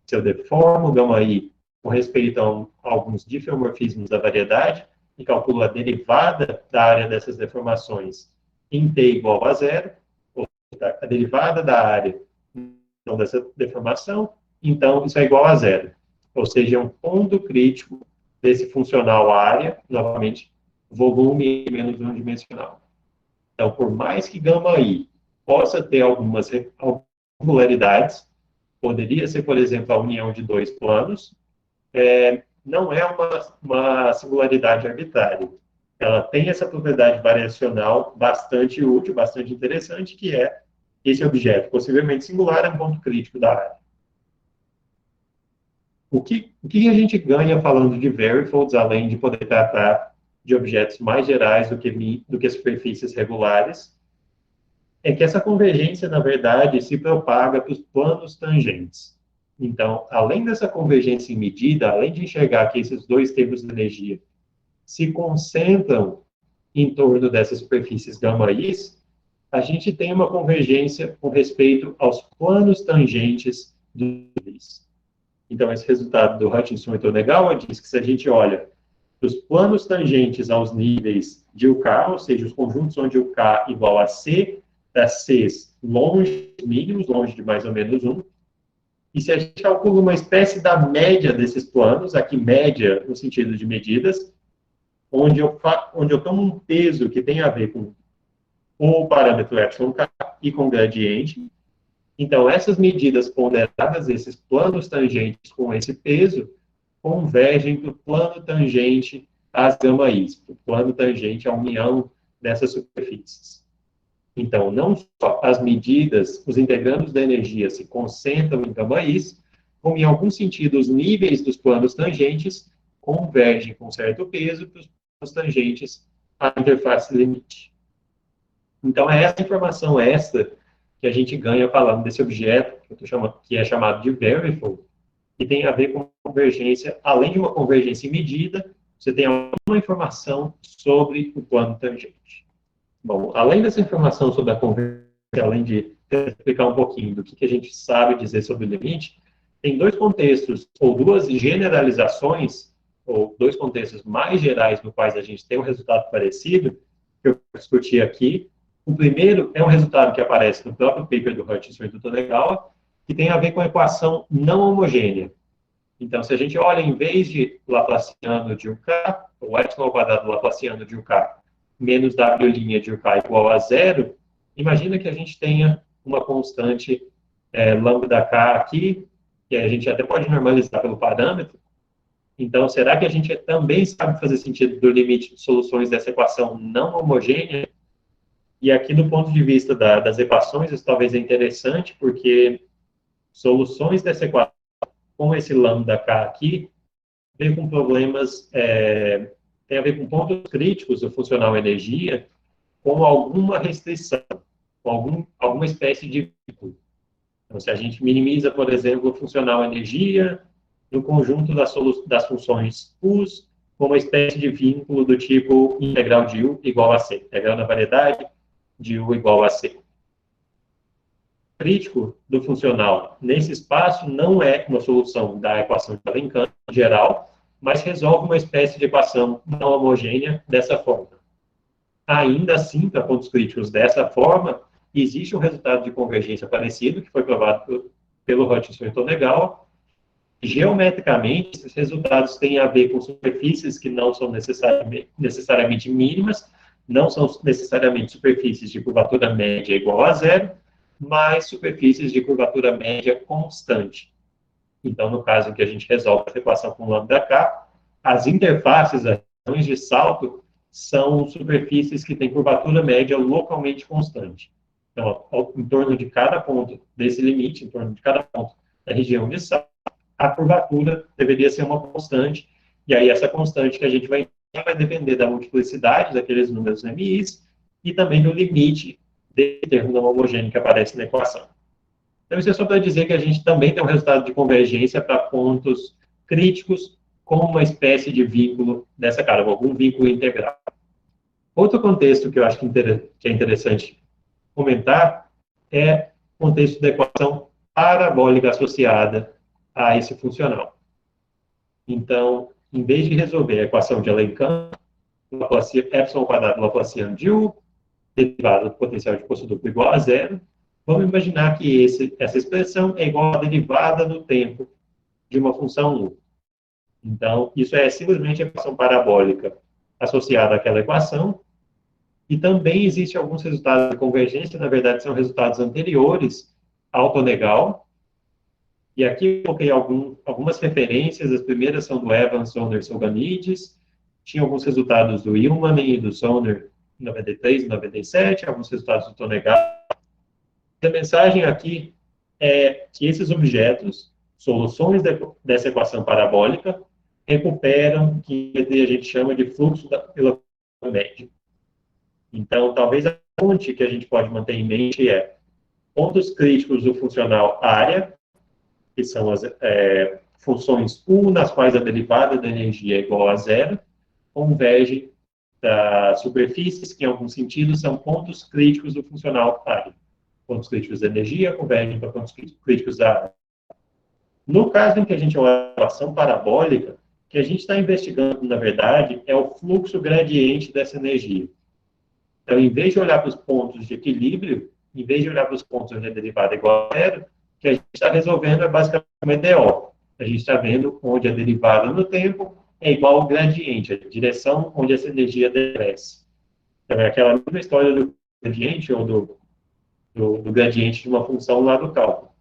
se eu deformo gama-i com respeito a alguns diffeomorfismos da variedade e calculo a derivada da área dessas deformações em t igual a zero, ou seja, a derivada da área então, dessa deformação, então isso é igual a zero. Ou seja, é um ponto crítico desse funcional área, novamente, volume menos unidimensional. Então, por mais que gama-i possa ter algumas regularidades, poderia ser, por exemplo, a união de dois planos, não é uma singularidade arbitrária. Ela tem essa propriedade variacional bastante útil, bastante interessante, que é esse objeto, possivelmente singular, é um ponto crítico da área. O que a gente ganha falando de varifolds, além de poder tratar de objetos mais gerais do que superfícies regulares, é que essa convergência, na verdade, se propaga para os planos tangentes. Então, além dessa convergência em medida, além de enxergar que esses dois termos de energia se concentram em torno dessas superfícies gama-is, a gente tem uma convergência com respeito aos planos tangentes dos níveis. Então, esse resultado do Hutchinson e Tonegawa diz que se a gente olha os planos tangentes aos níveis de UK, ou seja, os conjuntos onde o K igual a C, das Cs longe mínimos, longe de mais ou menos 1, e se a gente calcula uma espécie da média desses planos, aqui média no sentido de medidas, onde eu tomo um peso que tem a ver com o parâmetro epsilon k e com o gradiente, então essas medidas ponderadas, esses planos tangentes com esse peso, convergem para o plano tangente às gama-is, para o plano tangente à união dessas superfícies. Então, não só as medidas, os integrandos da energia se concentram em gama-is, como em algum sentido os níveis dos planos tangentes convergem com certo peso para os planos tangentes à interface limite. Então, é essa informação extra que a gente ganha falando desse objeto, que é chamado de variable, que tem a ver com convergência, além de uma convergência em medida, você tem alguma informação sobre o plano tangente. Bom, além dessa informação sobre a convergência, além de explicar um pouquinho do que a gente sabe dizer sobre o limite, tem dois contextos, ou duas generalizações, ou dois contextos mais gerais no quais a gente tem um resultado parecido, que eu discuti aqui. O primeiro é um resultado que aparece no próprio paper do Hutchinson e do Tonegawa, que tem a ver com a equação não homogênea. Então, se a gente olha, em vez de Laplaciano de UK, o epsilon ao quadrado Laplaciano de UK, menos W' de K igual a zero, imagina que a gente tenha uma constante lambda K aqui, que a gente até pode normalizar pelo parâmetro. Então, será que a gente também sabe fazer sentido do limite de soluções dessa equação não homogênea? E aqui, do ponto de vista das equações, isso talvez é interessante, porque soluções dessa equação com esse lambda K aqui, tem com problemas, tem a ver com pontos críticos do funcional energia, com alguma restrição, com alguma espécie de vínculo. Então, se a gente minimiza, por exemplo, o funcional energia no conjunto das funções U's, com uma espécie de vínculo do tipo integral de U igual a C, integral na variedade de U igual a C. Crítico do funcional nesse espaço não é uma solução da equação de Alencamp em geral, mas resolve uma espécie de equação não homogênea dessa forma. Ainda assim, para pontos críticos dessa forma, existe um resultado de convergência parecido, que foi provado pelo Hutchinson e Tonegawa. Geometricamente, esses resultados têm a ver com superfícies que não são necessariamente mínimas, não são necessariamente superfícies de curvatura média igual a zero, mas superfícies de curvatura média constante. Então, no caso em que a gente resolve essa equação com lambda_k, as interfaces, as regiões de salto, são superfícies que têm curvatura média localmente constante. Então, em torno de cada ponto desse limite, em torno de cada ponto da região de salto, a curvatura deveria ser uma constante, e aí essa constante que a gente vai depender da multiplicidade daqueles números MIs e também do limite desse termo não homogêneo que aparece na equação. Então, isso é só para dizer que a gente também tem um resultado de convergência para pontos críticos com uma espécie de vínculo dessa cara, algum vínculo integral. Outro contexto que eu acho que é interessante comentar é o contexto da equação parabólica associada a esse funcional. Então, em vez de resolver a equação de Alencamp, epsilon quadrado Laplaciano de U, derivada do potencial de poço duplo igual a zero, vamos imaginar que essa expressão é igual à derivada no tempo de uma função U. Então, isso é simplesmente a equação parabólica associada àquela equação, e também existem alguns resultados de convergência, na verdade, são resultados anteriores ao Tonegawa, e aqui eu coloquei algumas referências, as primeiras são do Evans, Sonner e Solganides, tinha alguns resultados do Ilmanen e do Sonner em 93 e 97, alguns resultados do Tonegawa. A mensagem aqui é que esses objetos, soluções dessa equação parabólica, recuperam o que a gente chama de fluxo pela média. Então, talvez a fonte que a gente pode manter em mente é pontos críticos do funcional área, que são as funções U, nas quais a derivada da energia é igual a zero, convergem das superfícies, que em algum sentido são pontos críticos do funcional área. Pontos críticos da energia convergem para pontos críticos da área. No caso em que a gente olha a equação parabólica, o que a gente está investigando, na verdade, é o fluxo gradiente dessa energia. Então, em vez de olhar para os pontos de equilíbrio, em vez de olhar para os pontos onde a derivada é igual a zero, o que a gente está resolvendo é basicamente DO. A gente está vendo onde a derivada no tempo é igual ao gradiente, a direção onde essa energia decresce. Então, é aquela mesma história do gradiente ou do gradiente de uma função lá do cálculo.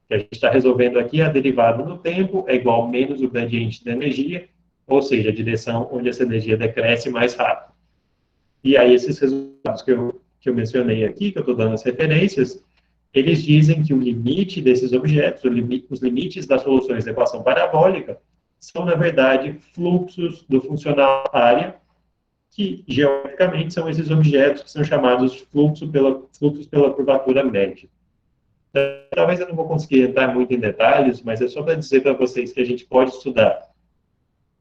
Que a gente está resolvendo aqui, a derivada no tempo é igual ao menos o gradiente da energia, ou seja, a direção onde essa energia decresce mais rápido. E aí, esses resultados que eu mencionei aqui, que eu estou dando as referências, eles dizem que o limite desses objetos, os limites das soluções da equação parabólica, são, na verdade, fluxos do funcional área, que, geometricamente, são esses objetos que são chamados fluxos pela curvatura média. Então, talvez eu não vou conseguir entrar muito em detalhes, mas é só para dizer para vocês que a gente pode estudar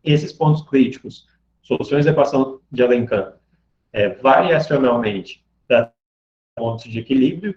esses pontos críticos, soluções da equação de Alencamp, variacionalmente para pontos de equilíbrio,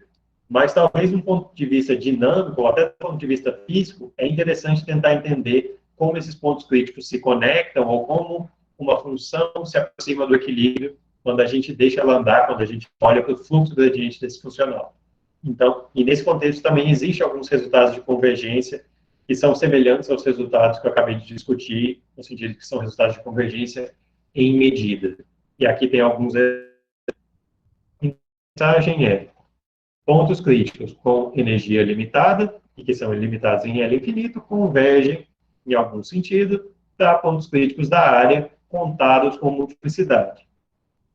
mas talvez, de um ponto de vista dinâmico, ou até do ponto de vista físico, é interessante tentar entender como esses pontos críticos se conectam, ou como uma função se aproxima do equilíbrio quando a gente deixa ela andar, quando a gente olha para o fluxo gradiente desse funcional. Então, e nesse contexto também existem alguns resultados de convergência que são semelhantes aos resultados que eu acabei de discutir, no sentido que são resultados de convergência em medida. E aqui tem alguns. A mensagem é pontos críticos com energia limitada, e que são limitados em L infinito, convergem, em algum sentido, para pontos críticos da área contados com multiplicidade.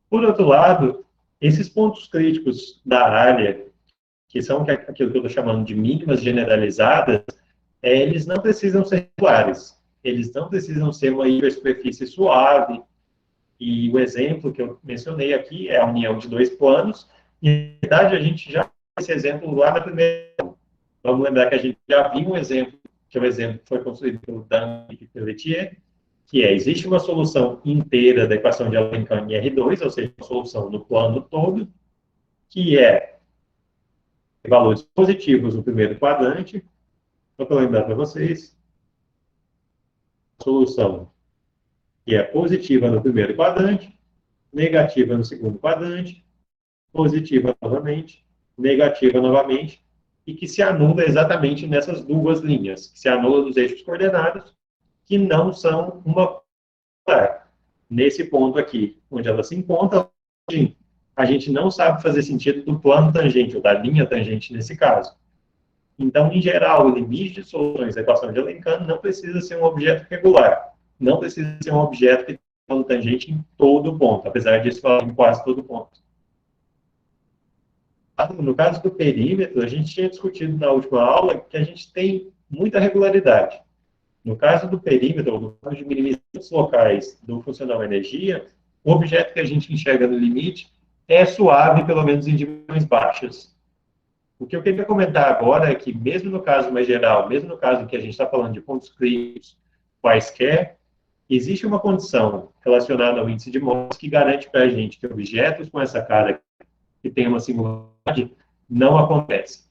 Por outro lado, esses pontos críticos da área, que são aquilo que eu estou chamando de mínimas generalizadas, eles não precisam ser regulares. Eles não precisam ser uma hipersuperfície suave. E o exemplo que eu mencionei aqui é a união de dois planos. E, na verdade, a gente já esse exemplo lá na primeira. Vamos lembrar que a gente já viu um exemplo, que é o exemplo que foi construído pelo Dan e Pelletier, que é, existe uma solução inteira da equação de Alencane em R2, ou seja, uma solução no plano todo, que é valores positivos no primeiro quadrante. Só para lembrar para vocês, solução que é positiva no primeiro quadrante, negativa no segundo quadrante, positiva novamente, negativa novamente, e que se anula exatamente nessas duas linhas, que se anula nos eixos coordenados, que não são uma par. Nesse ponto aqui, onde elas se encontram, a gente não sabe fazer sentido do plano tangente, ou da linha tangente nesse caso. Então, em geral, o limite de soluções da equação de Alencane não precisa ser um objeto regular, não precisa ser um objeto que tem plano tangente em todo ponto, apesar disso falar em quase todo ponto. No caso do perímetro, a gente tinha discutido na última aula que a gente tem muita regularidade. No caso do perímetro, ou no caso de minimizações locais do funcional energia, o objeto que a gente enxerga no limite é suave, pelo menos em dimensões baixas. O que eu queria comentar agora é que, mesmo no caso mais geral, mesmo no caso em que a gente está falando de pontos críticos quaisquer, existe uma condição relacionada ao índice de Morse que garante para a gente que objetos com essa cara que tem uma singularidade não acontecem.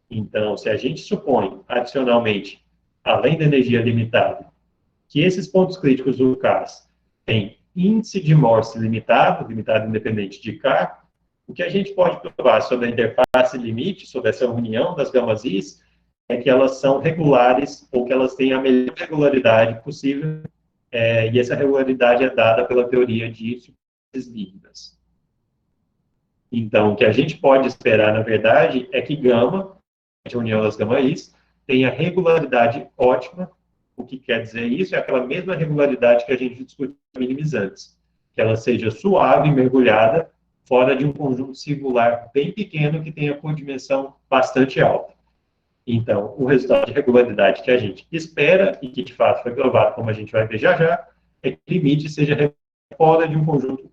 Então, se a gente supõe, adicionalmente, além da energia limitada, que esses pontos críticos do CAS têm índice de Morse limitado, limitado independente de K, o que a gente pode provar sobre a interface limite, sobre essa união das gamas-is, é que elas são regulares, ou que elas têm a melhor regularidade possível, e essa regularidade é dada pela teoria de superfícies líquidas. Então, o que a gente pode esperar, na verdade, é que gama, a união das gama-is, tenha regularidade ótima. O que quer dizer isso? É aquela mesma regularidade que a gente discutiu em minimizantes. Que ela seja suave, mergulhada, fora de um conjunto singular bem pequeno que tenha com dimensão bastante alta. Então, o resultado de regularidade que a gente espera, e que de fato foi provado, como a gente vai ver já já, é que o limite seja fora de um conjunto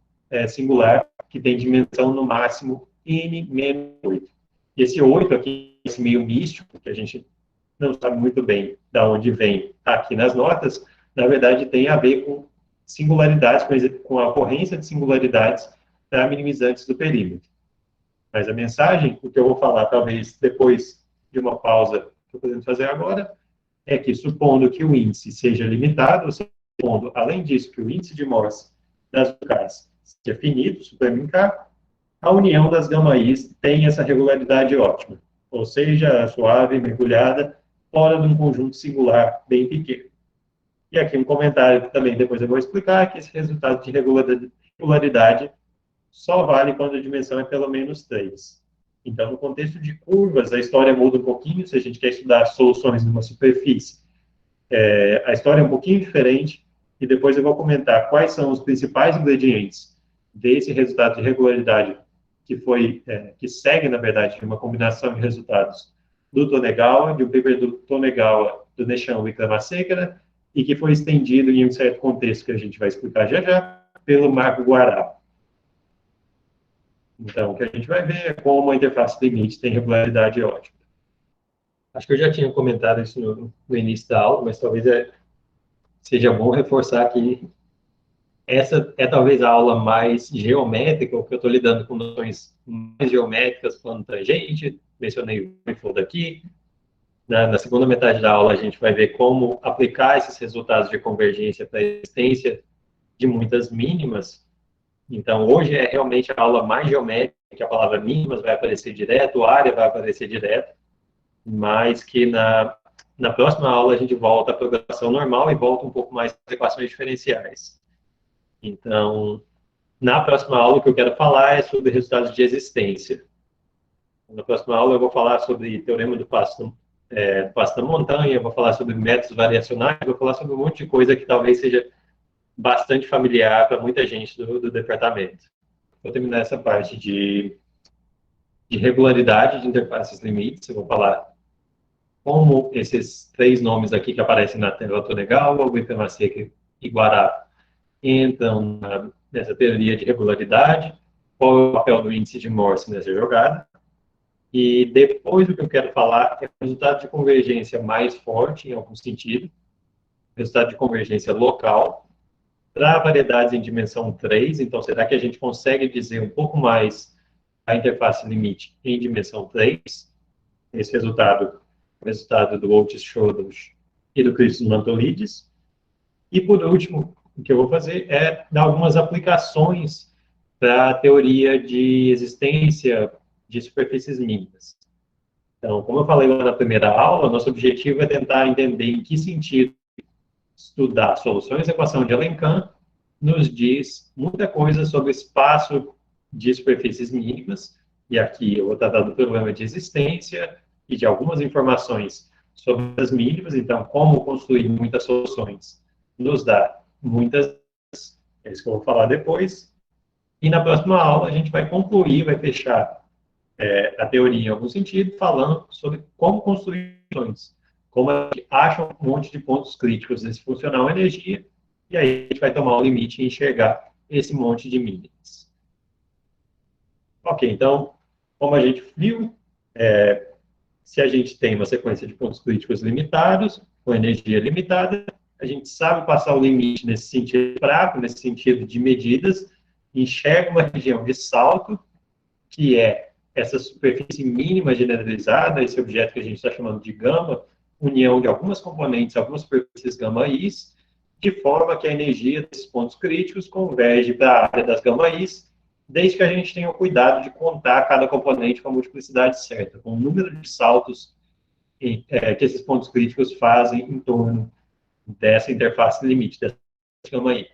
singular que tem dimensão no máximo n menos 8. E esse 8 aqui, esse meio místico, que a gente não sabe muito bem de onde vem aqui nas notas, na verdade tem a ver com singularidades, com a ocorrência de singularidades para minimizantes do perímetro. Mas a mensagem, o que eu vou falar talvez depois de uma pausa que eu estou podendo fazer agora, é que supondo que o índice seja limitado, ou seja, supondo, além disso, que o índice de Morse das locais seja finito, supremo em K, a união das gama-is tem essa regularidade ótima, ou seja, suave, mergulhada, fora de um conjunto singular bem pequeno. E aqui um comentário que também depois eu vou explicar, que esse resultado de regularidade só vale quando a dimensão é pelo menos 3. Então, no contexto de curvas, a história muda um pouquinho, se a gente quer estudar soluções numa superfície. A história é um pouquinho diferente, e depois eu vou comentar quais são os principais ingredientes desse resultado de regularidade que segue, na verdade, uma combinação de resultados do Tonegawa, de um paper do Tonegawa, do Nechão e Kramasekara, e que foi estendido em um certo contexto que a gente vai explicar já já, pelo Marco Guará. Então, o que a gente vai ver é como a interface limite tem regularidade ótima. Acho que eu já tinha comentado isso no início da aula, mas talvez seja bom reforçar aqui. Essa é talvez a aula mais geométrica, o que eu estou lidando com noções mais geométricas, plano tangente, mencionei o manifold aqui. Na segunda metade da aula, a gente vai ver como aplicar esses resultados de convergência para a existência de muitas mínimas. Então, hoje é realmente a aula mais geométrica, que a palavra mínimas vai aparecer direto, área vai aparecer direto, mas que na próxima aula a gente volta à programação normal e volta um pouco mais às equações diferenciais. Então, Na próxima aula, o que eu quero falar é sobre resultados de existência. Na próxima aula, eu vou falar sobre teorema do passo da montanha, eu vou falar sobre métodos variacionais, eu vou falar sobre um monte de coisa que talvez seja bastante familiar para muita gente do departamento. Vou terminar essa parte de regularidade de interfaces limites, eu vou falar como esses três nomes aqui que aparecem na tela Tonegawa, Witema Seca e Guará entram nessa teoria de regularidade, qual é o papel do índice de Morse nessa jogada. E depois o que eu quero falar é o resultado de convergência mais forte, em algum sentido, resultado de convergência local, para variedades em dimensão 3. Então, será que a gente consegue dizer um pouco mais a interface limite em dimensão 3? Esse resultado, o resultado do Otis-Schottles e do Christmann-Mantolides. E, por último, o que eu vou fazer é dar algumas aplicações para a teoria de existência de superfícies mínimas. Então, como eu falei lá na primeira aula, nosso objetivo é tentar entender em que sentido estudar soluções da equação de Alencamp nos diz muita coisa sobre o espaço de superfícies mínimas, e aqui eu vou tratar do problema de existência e de algumas informações sobre as mínimas, então, como construir muitas soluções nos dá muitas, é isso que eu vou falar depois, e na próxima aula a gente vai concluir, vai fechar a teoria em algum sentido, falando sobre como construir soluções, como a gente acha um monte de pontos críticos desse funcional energia, e aí a gente vai tomar o limite e enxergar esse monte de mínimas. Ok, então, como a gente viu, se a gente tem uma sequência de pontos críticos limitados, com energia limitada, a gente sabe passar o limite nesse sentido fraco, nesse sentido de medidas, enxerga uma região de salto, que é essa superfície mínima generalizada, esse objeto que a gente está chamando de gama, união de algumas componentes, algumas superfícies gama-is, de forma que a energia desses pontos críticos converge para a área das gama-is, desde que a gente tenha o cuidado de contar cada componente com a multiplicidade certa, com o número de saltos que esses pontos críticos fazem em torno dessa interface limite, dessa gama-i.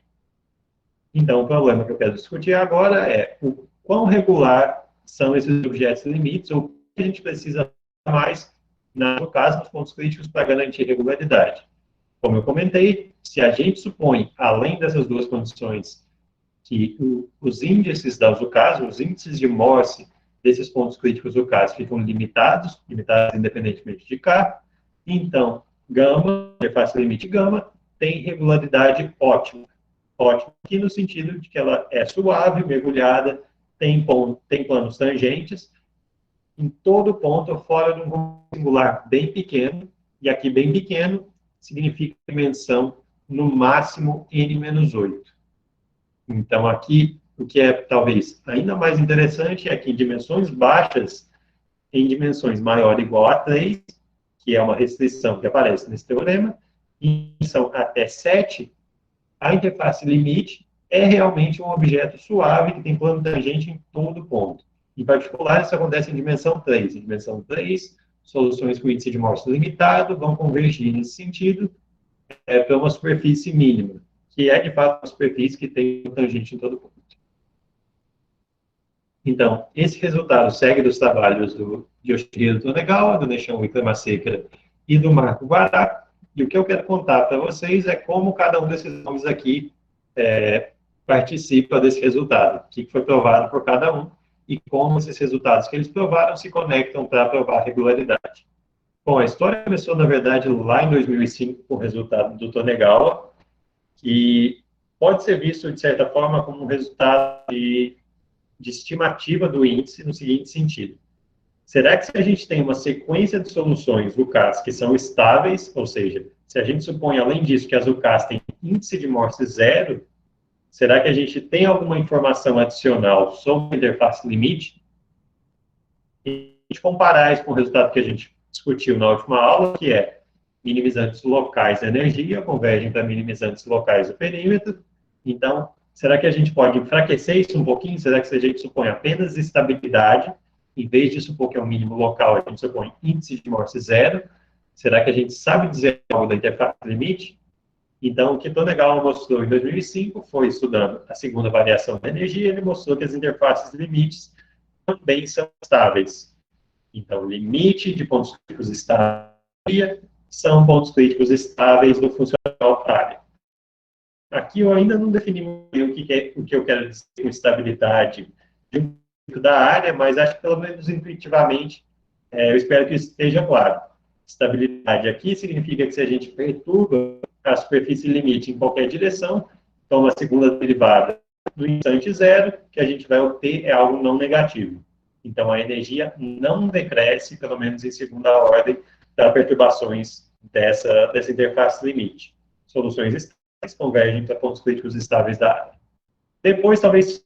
Então, o problema que eu quero discutir agora é o quão regular são esses objetos limites, ou o que a gente precisa mais, no caso, nos pontos críticos, para garantir regularidade. Como eu comentei, se a gente supõe, além dessas duas condições, que os índices das UCAS, os índices de Morse desses pontos críticos UCAS ficam limitados independentemente de K, então, gama, interface limite gama, tem regularidade ótima. Ótima aqui no sentido de que ela é suave, mergulhada, tem planos tangentes, em todo ponto, fora de um singular bem pequeno, e aqui bem pequeno significa dimensão no máximo n-8. Então, aqui, o que é talvez ainda mais interessante é que em dimensões baixas, em dimensões maior ou igual a 3, que é uma restrição que aparece nesse teorema, em dimensão até 7, a interface limite é realmente um objeto suave que tem plano tangente em todo ponto. Em particular, isso acontece em dimensão 3. Em dimensão 3, soluções com índice de Morse limitado vão convergir nesse sentido para uma superfície mínima, que é, de fato, uma superfície que tem um tangente em todo ponto. Então, esse resultado segue dos trabalhos do Yoshihiro Tonegawa, do Nishon Wickramasecra e do Marco Guará, e o que eu quero contar para vocês é como cada um desses nomes aqui participa desse resultado, o que foi provado por cada um, e como esses resultados que eles provaram se conectam para provar a regularidade. Bom, a história começou, na verdade, lá em 2005, com o resultado do Tonegawa, que pode ser visto, de certa forma, como um resultado de estimativa do índice no seguinte sentido. Será que se a gente tem uma sequência de soluções UCAS que são estáveis, ou seja, se a gente supõe, além disso, que as UCAS têm índice de Morse zero, será que a gente tem alguma informação adicional sobre a interface limite? E a gente comparar isso com o resultado que a gente discutiu na última aula, que é minimizantes locais da energia convergem para minimizantes locais do perímetro. Então, será que a gente pode enfraquecer isso um pouquinho? Será que se a gente supõe apenas estabilidade, em vez de supor que é um mínimo local, a gente supõe índice de Morse zero, será que a gente sabe dizer algo da interface limite? Então, o que Tonegawa mostrou em 2005 foi, estudando a segunda variação da energia, ele mostrou que as interfaces limites também são estáveis. Então, limite de pontos críticos estáveis são pontos críticos estáveis no funcional área. Aqui eu ainda não defini o que eu quero dizer com estabilidade de um da área, mas acho que pelo menos intuitivamente eu espero que isso esteja claro. Estabilidade aqui significa que se a gente perturba a superfície limite em qualquer direção, então a segunda derivada no instante zero, que a gente vai obter é algo não negativo. Então a energia não decresce, pelo menos em segunda ordem, das perturbações dessa interface limite. Soluções estáveis convergem para pontos críticos estáveis da área. Depois, talvez,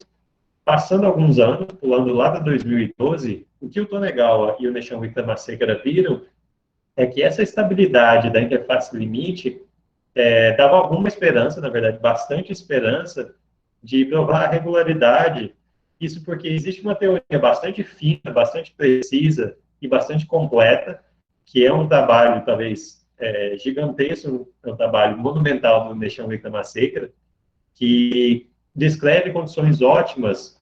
passando alguns anos, pulando lá para 2012, o que o Tonegawa e o Nishio Wickramasekara viram é que essa estabilidade da interface limite dava alguma esperança, na verdade, bastante esperança, de provar a regularidade. Isso porque existe uma teoria bastante fina, bastante precisa e bastante completa, que é um trabalho, talvez, gigantesco, é um trabalho monumental do Nishio Wickramasekara, que descreve condições ótimas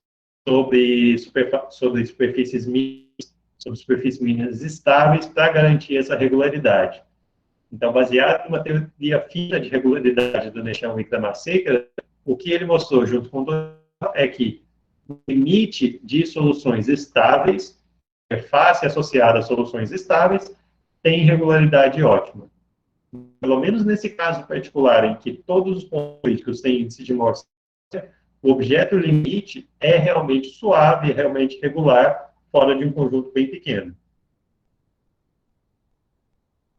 sobre superfícies mínimas, sobre superfícies mínimas estáveis para garantir essa regularidade. Então, baseado numa teoria fina de regularidade do Nishio Wickramasekara, o que ele mostrou junto com o Doyle é que o limite de soluções estáveis, interface associada a soluções estáveis, tem regularidade ótima. Pelo menos nesse caso particular, em que todos os pontos críticos têm índice de Morse, o objeto limite é realmente suave, é realmente regular, fora de um conjunto bem pequeno.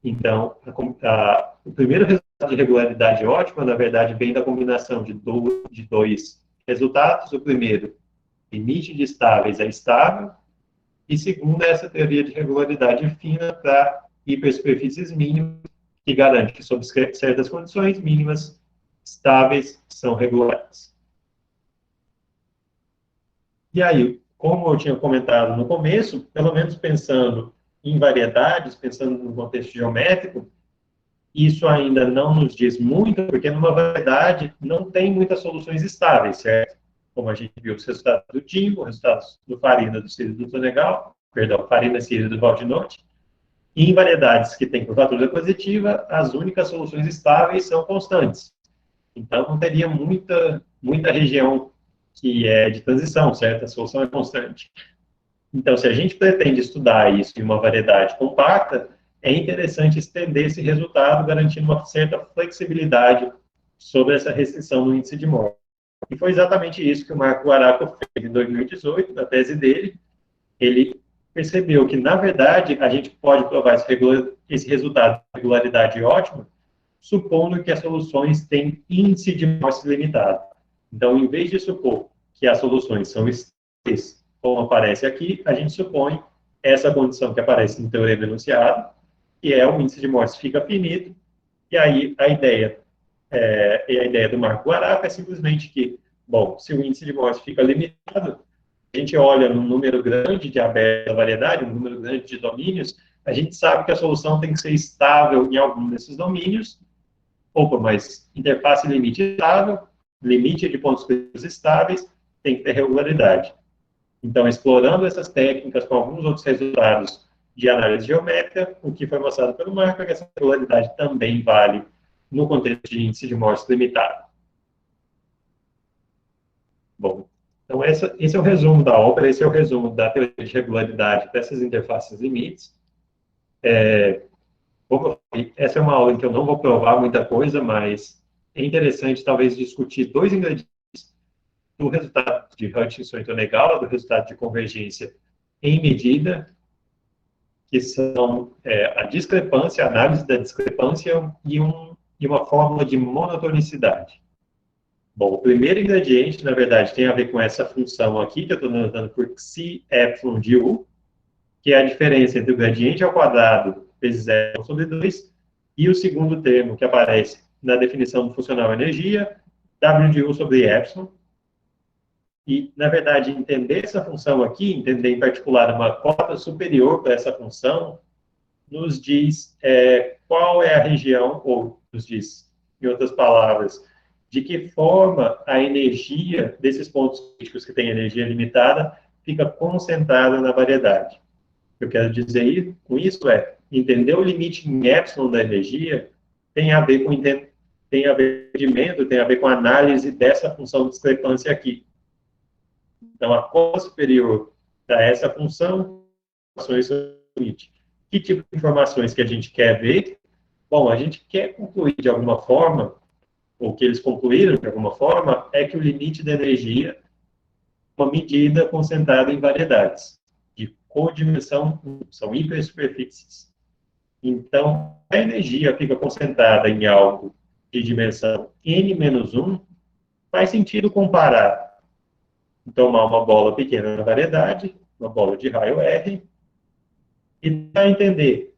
Então, o primeiro resultado de regularidade ótima, na verdade, vem da combinação de dois resultados. O primeiro, limite de estáveis é estável, e segundo, essa teoria de regularidade fina para hipersuperfícies mínimas, que garante que, sob certas condições mínimas, estáveis são regulares. E aí, como eu tinha comentado no começo, pelo menos pensando em variedades, pensando no contexto geométrico, isso ainda não nos diz muito, porque numa variedade não tem muitas soluções estáveis, certo? Como a gente viu os resultados do Timbo, os resultados do Farina, do Círio do Tonegal, perdão, Farina, Círio do Valdinotti. E em variedades que têm curvatura positiva, as únicas soluções estáveis são constantes. Então, não teria muita região que é de transição, certo? A solução é constante. Então, se a gente pretende estudar isso em uma variedade compacta, é interessante estender esse resultado, garantindo uma certa flexibilidade sobre essa restrição no índice de Morse. E foi exatamente isso que o Marco Araco fez em 2018, na tese dele. Ele percebeu que, na verdade, a gente pode provar esse resultado de regularidade ótima, supondo que as soluções têm índice de Morse limitado. Então, em vez de supor que as soluções são estáveis, como aparece aqui, a gente supõe essa condição que aparece no teorema enunciado, que é o índice de Morse fica finito, e aí a ideia do Marco Araca é simplesmente que, bom, se o índice de Morse fica limitado, a gente olha num número grande de aberta variedade, um número grande de domínios, a gente sabe que a solução tem que ser estável em algum desses domínios. Opa, mas interface limite estável, limite de pontos críticos estáveis, tem que ter regularidade. Então, explorando essas técnicas com alguns outros resultados de análise geométrica, o que foi mostrado pelo Marco é que essa regularidade também vale no contexto de índice de Morse limitado. Bom, então esse é o resumo da ópera, esse é o resumo da teoria de regularidade dessas interfaces limites. Como eu falei, essa é uma aula em que eu não vou provar muita coisa, mas é interessante talvez discutir dois ingredientes do resultado de Hutchinson e Tonegawa, do resultado de convergência em medida, que são a discrepância, a análise da discrepância e uma fórmula de monotonicidade. Bom, o primeiro ingrediente, na verdade, tem a ver com essa função aqui, que eu estou anotando por xi epsilon de u, que é a diferença entre o gradiente ao quadrado vezes epsilon sobre 2, e o segundo termo que aparece na definição do funcional energia, w de u sobre epsilon. E, na verdade, entender essa função aqui, entender em particular uma cota superior para essa função, nos diz qual é a região, ou nos diz Em outras palavras, de que forma a energia desses pontos críticos que têm energia limitada fica concentrada na variedade. O que eu quero dizer com isso é, entender o limite em epsilon da energia tem a ver com entendimento, tem a ver com a análise dessa função de discrepância aqui. Então, a cola superior para essa função, informações sobre o limite. Que tipo de informações que a gente quer ver? Bom, a gente quer concluir de alguma forma, ou que eles concluíram de alguma forma, é que o limite da energia é uma medida concentrada em variedades, de codimensão 1, são hipersuperfícies. Então, a energia fica concentrada em algo de dimensão n-1, faz sentido comparar, tomar uma bola pequena na variedade, uma bola de raio R, e tentar entender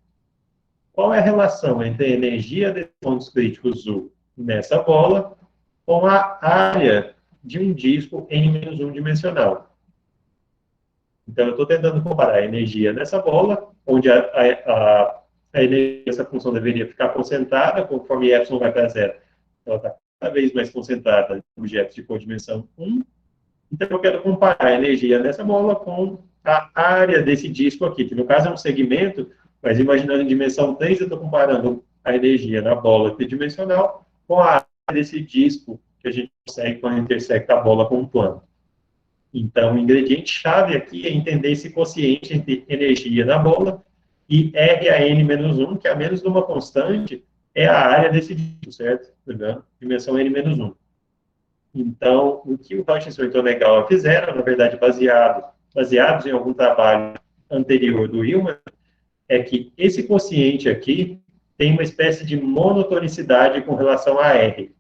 qual é a relação entre a energia de pontos críticos U nessa bola com a área de um disco n-1 dimensional. Então, eu estou tentando comparar a energia nessa bola, onde a energia, essa função deveria ficar concentrada, conforme epsilon vai para zero. Ela está cada vez mais concentrada em objetos de codimensão 1. Então, eu quero comparar a energia nessa bola com a área desse disco aqui, que no caso é um segmento, mas imaginando em dimensão 3, eu estou comparando a energia na bola tridimensional com a área desse disco que a gente consegue quando intersecta a bola com um plano. Então, o ingrediente-chave aqui é entender esse quociente entre energia na bola e R a n-1, que a menos de uma constante é a área desse disco, certo? Dimensão n-1. Então, o que o Hutchinson e o Tonegawa fizeram, na verdade, baseados em algum trabalho anterior do Hillman, é que esse quociente aqui tem uma espécie de monotonicidade com relação a R.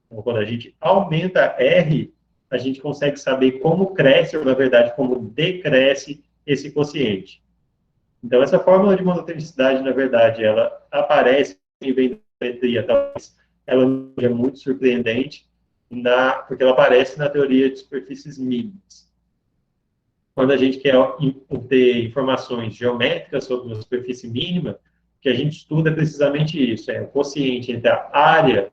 Então, quando a gente aumenta R, a gente consegue saber como cresce, ou, na verdade, como decresce esse quociente. Então, essa fórmula de monotonicidade, na verdade, ela aparece em geometria, talvez ela é muito surpreendente, porque ela aparece na teoria de superfícies mínimas. Quando a gente quer obter informações geométricas sobre uma superfície mínima, o que a gente estuda é precisamente isso, é o quociente entre a área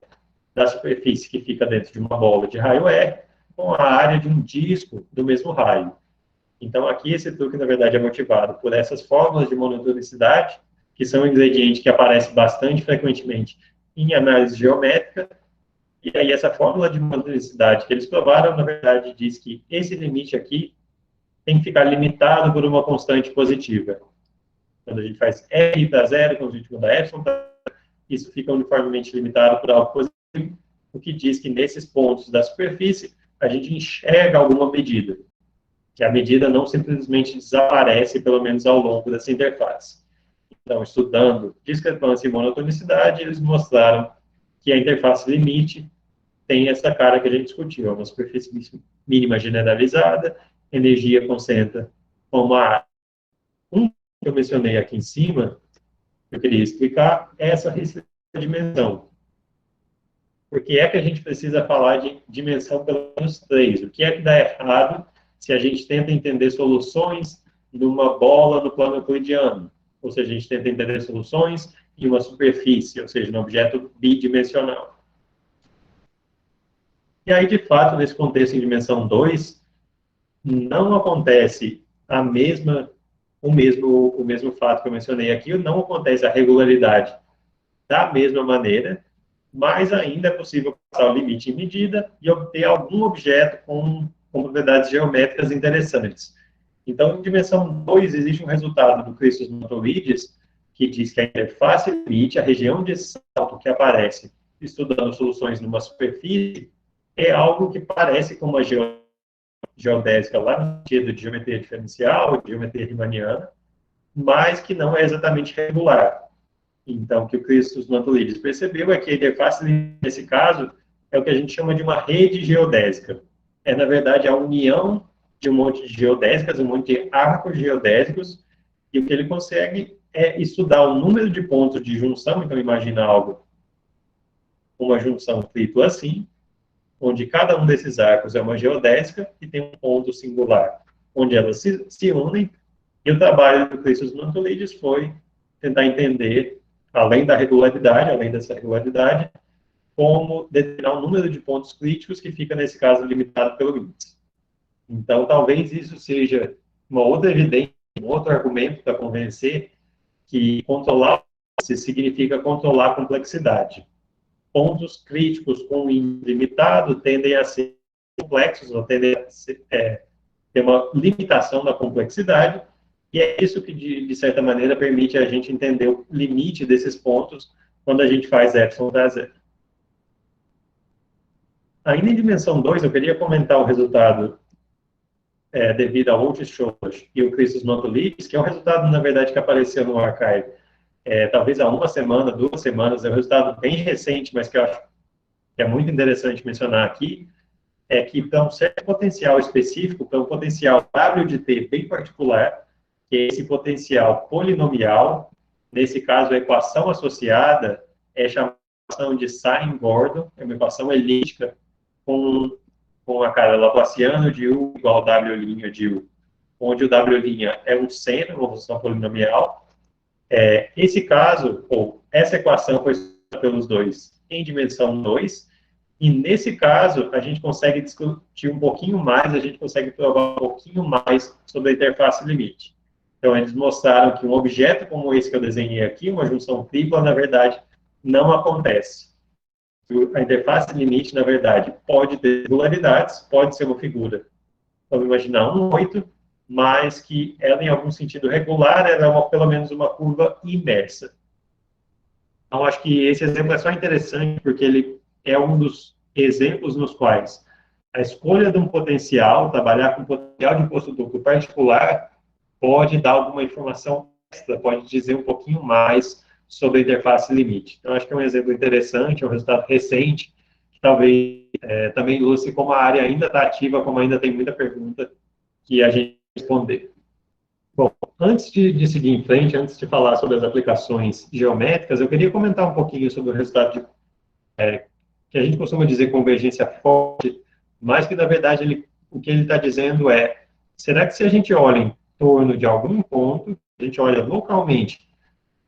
da superfície que fica dentro de uma bola de raio R com a área de um disco do mesmo raio. Então, aqui esse truque, na verdade, é motivado por essas fórmulas de monotonicidade, que são um ingrediente que aparece bastante frequentemente em análise geométrica, e aí essa fórmula de monotonicidade que eles provaram, na verdade, diz que esse limite aqui tem que ficar limitado por uma constante positiva. Quando a gente faz R para zero, quando a gente muda epsilon, isso fica uniformemente limitado por algo positivo, o que diz que nesses pontos da superfície a gente enxerga alguma medida, que a medida não simplesmente desaparece, pelo menos ao longo dessa interface. Então, estudando discrepância e monotonicidade, eles mostraram que a interface limite tem essa cara que a gente discutiu, uma superfície mínima generalizada, energia concentra como a área. Um que eu mencionei aqui em cima, que eu queria explicar, é essa restrição de dimensão. Por que é que a gente precisa falar de dimensão pelo menos 3? O que é que dá errado se a gente tenta entender soluções numa bola no plano euclidiano? Ou seja, a gente tenta entender soluções em uma superfície, ou seja, num objeto bidimensional. E aí, de fato, nesse contexto em dimensão 2, não acontece o mesmo fato que eu mencionei aqui, não acontece a regularidade da mesma maneira, mas ainda é possível passar o limite em medida e obter algum objeto com propriedades geométricas interessantes. Então, em dimensão 2, existe um resultado do Christos-Mantolides, que diz que a interface limite, a região de salto que aparece estudando soluções numa superfície, é algo que parece com uma geodésica lá no sentido de geometria diferencial, de geometria riemanniana, mas que não é exatamente regular. Então, o que o Christos-Mantolides percebeu é que a interface, nesse caso, é o que a gente chama de uma rede geodésica. É, na verdade, a união de um monte de geodésicas, um monte de arcos geodésicos, e o que ele consegue é estudar o número de pontos de junção. Então, imagina algo, uma junção tripla assim, onde cada um desses arcos é uma geodésica e tem um ponto singular, onde elas se unem, e o trabalho do Christos-Mantolides foi tentar entender, além dessa regularidade, como determinar o número de pontos críticos que fica, nesse caso, limitado pelo índice. Então, talvez isso seja uma outra evidência, um outro argumento para convencer que controlar significa controlar a complexidade. Pontos críticos com índice limitado tendem a ser complexos, ou tendem a ter uma limitação da complexidade, e é isso que, de certa maneira, permite a gente entender o limite desses pontos quando a gente faz epsilon para zero. Ainda em dimensão 2, eu queria comentar o resultado devido ao Otis Scholes e o Christos Mantoulides, que é um resultado, na verdade, que apareceu no archive talvez há uma semana, 2 semanas, é um resultado bem recente, mas que eu acho que é muito interessante mencionar aqui, é que para um certo potencial específico, para um potencial W de T bem particular, que é esse potencial polinomial, nesse caso a equação associada é chamada de Sine-Gordon, é uma equação elíptica com a cara laplaciana de U igual a W' de U, onde o W' é um seno, uma função polinomial. Esse caso, ou essa equação foi estudada pelos dois em dimensão 2, e nesse caso a gente consegue discutir um pouquinho mais, a gente consegue provar um pouquinho mais sobre a interface limite. Então, eles mostraram que um objeto como esse que eu desenhei aqui, uma junção tripla, na verdade, não acontece. A interface limite, na verdade, pode ter regularidades, pode ser uma figura, vamos imaginar um 8, mas que ela, em algum sentido regular, ela é pelo menos uma curva imersa. Então, acho que esse exemplo é só interessante porque ele é um dos exemplos nos quais a escolha de um potencial, trabalhar com potencial de imposto duplo particular, pode dar alguma informação extra, pode dizer um pouquinho mais sobre a interface limite. Então, acho que é um exemplo interessante, é um resultado recente, que talvez também ilustre como a área ainda está ativa, como ainda tem muita pergunta que a gente responder. Bom, antes de seguir em frente, antes de falar sobre as aplicações geométricas, eu queria comentar um pouquinho sobre o resultado que a gente costuma dizer convergência forte, mas que, na verdade, o que ele está dizendo é, será que se a gente olha em torno de algum ponto, a gente olha localmente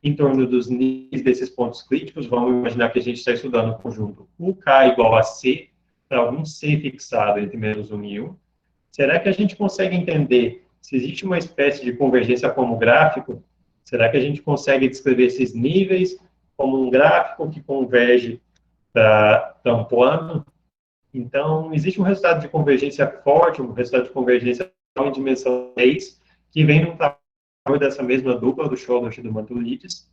em torno dos níveis desses pontos críticos, vamos imaginar que a gente está estudando o conjunto UK igual a C, para algum C fixado entre menos 1 e 1, será que a gente consegue entender se existe uma espécie de convergência como gráfico? Será que a gente consegue descrever esses níveis como um gráfico que converge para um plano? Então, existe um resultado de convergência forte, um resultado de convergência em dimensão 3, que vem de um trabalho dessa mesma dupla, do Scholes e do Mantoulides,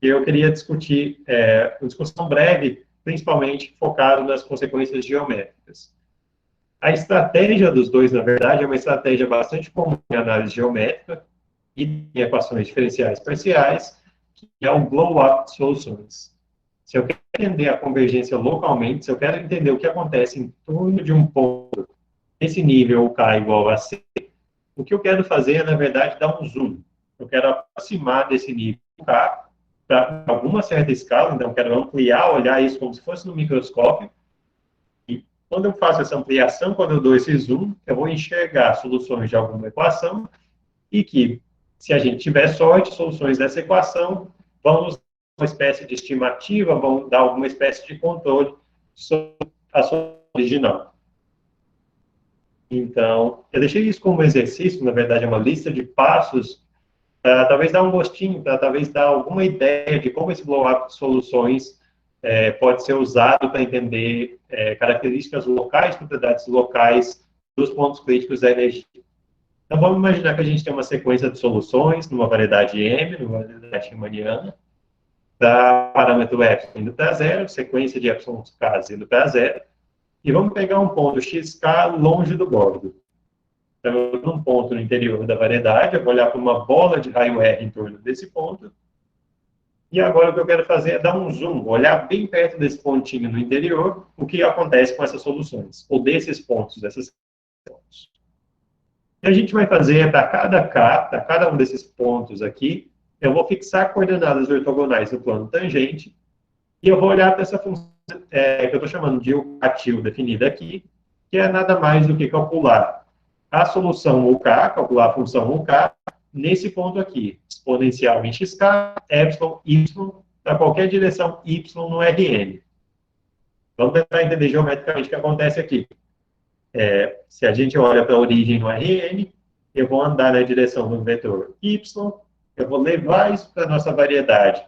e eu queria discutir uma discussão breve, principalmente focado nas consequências geométricas. A estratégia dos dois, na verdade, é uma estratégia bastante comum em análise geométrica e em equações diferenciais parciais, que é o blow-up soluções. Se eu quero entender a convergência localmente, se eu quero entender o que acontece em torno de um ponto, esse nível K igual a C, o que eu quero fazer é, na verdade, dar um zoom. Eu quero aproximar desse nível K para alguma certa escala, então eu quero ampliar, olhar isso como se fosse no microscópio. E quando eu faço essa ampliação, quando eu dou esse zoom, eu vou enxergar soluções de alguma equação e que, se a gente tiver sorte, soluções dessa equação vão nos dar uma espécie de estimativa, vão dar alguma espécie de controle sobre a solução original. Então, eu deixei isso como exercício, na verdade é uma lista de passos, para talvez dar um gostinho, para talvez dar alguma ideia de como esse blow-up de soluções pode ser usado para entender características locais, propriedades locais dos pontos críticos da energia. Então, vamos imaginar que a gente tem uma sequência de soluções numa variedade M, numa variedade riemanniana, da parâmetro epsilon indo para zero, sequência de epsilon k indo para zero, e vamos pegar um ponto xk longe do bordo. Então, num ponto no interior da variedade, eu vou olhar para uma bola de raio R em torno desse ponto, e agora o que eu quero fazer é dar um zoom, olhar bem perto desse pontinho no interior, o que acontece com essas soluções, ou desses pontos, dessas pontos. O que a gente vai fazer é, para cada K, para cada um desses pontos aqui, eu vou fixar coordenadas ortogonais no plano tangente, e eu vou olhar para essa função que eu estou chamando de UKtil definida aqui, que é nada mais do que calcular a solução UK, calcular a função UK, nesse ponto aqui, exponencial em xk, epsilon, y, para qualquer direção y no Rn. Vamos tentar entender geometricamente o que acontece aqui. Se a gente olha para a origem no Rn, eu vou andar na direção do vetor y, eu vou levar isso para a nossa variedade,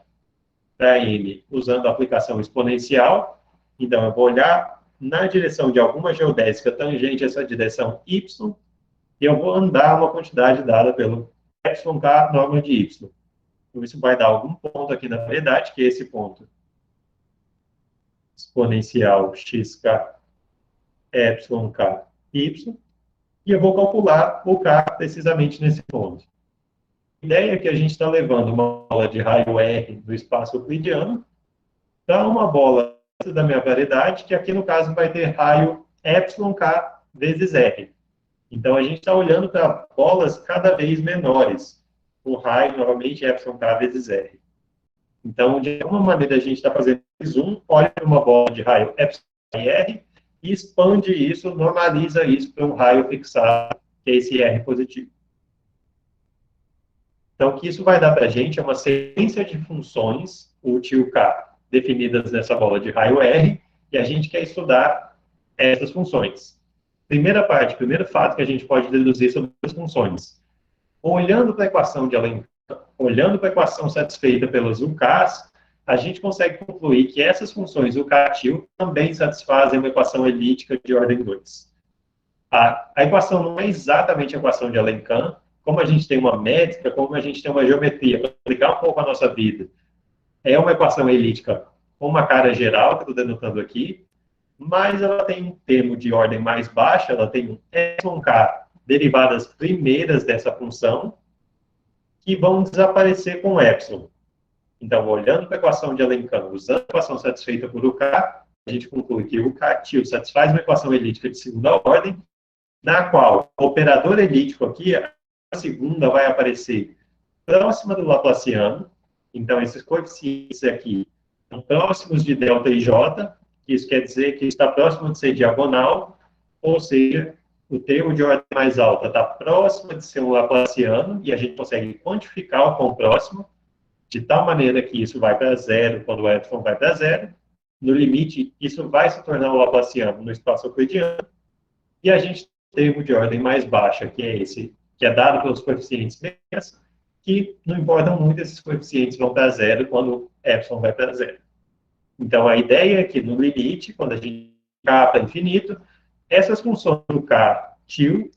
para n, usando a aplicação exponencial. Então, eu vou olhar na direção de alguma geodésica tangente a essa direção y, e eu vou andar uma quantidade dada pelo yk norma de y. Então, isso vai dar algum ponto aqui na variedade, que é esse ponto exponencial xk epsilon k y, e eu vou calcular o k precisamente nesse ponto. A ideia é que a gente está levando uma bola de raio R do espaço euclidiano para uma bola da minha variedade, que aqui no caso vai ter raio epsilon k vezes R. Então, a gente está olhando para bolas cada vez menores. O raio, novamente, é epsilon k vezes R. Então, de alguma maneira, a gente está fazendo zoom, olha para uma bola de raio epsilon R e expande isso, normaliza isso para um raio fixado, que é esse R positivo. Então, o que isso vai dar para a gente é uma sequência de funções, o tio K, definidas nessa bola de raio R, e a gente quer estudar essas funções. Primeira parte, primeiro fato que a gente pode deduzir sobre as funções. Olhando para a equação de Alencamp, olhando para a equação satisfeita pelas UKs, a gente consegue concluir que essas funções UK-til também satisfazem uma equação elíptica de ordem 2. A equação não é exatamente a equação de Alencamp, como a gente tem uma métrica, como a gente tem uma geometria para explicar um pouco a nossa vida. É uma equação elíptica com uma cara geral, que eu estou denotando aqui, mas ela tem um termo de ordem mais baixa, ela tem um epsilon-k derivadas primeiras dessa função, que vão desaparecer com epsilon. Então, olhando para a equação de Alencamp, usando a equação satisfeita por UK, a gente conclui que o UK-til satisfaz uma equação elíptica de segunda ordem, na qual o operador elíptico aqui, a segunda vai aparecer próxima do Laplaciano. Então, esses coeficientes aqui são próximos de delta e j, isso quer dizer que está próximo de ser diagonal, ou seja, o termo de ordem mais alta está próximo de ser um Laplaciano, e a gente consegue quantificar o quão próximo, de tal maneira que isso vai para zero quando o epsilon vai para zero. No limite, isso vai se tornar um Laplaciano no espaço euclidiano, e a gente tem o termo de ordem mais baixa, que é esse, que é dado pelos coeficientes médios, que não importam muito, esses coeficientes vão para zero quando o epsilon vai para zero. Então, a ideia é que, no limite, quando a gente k para infinito, essas funções do k-til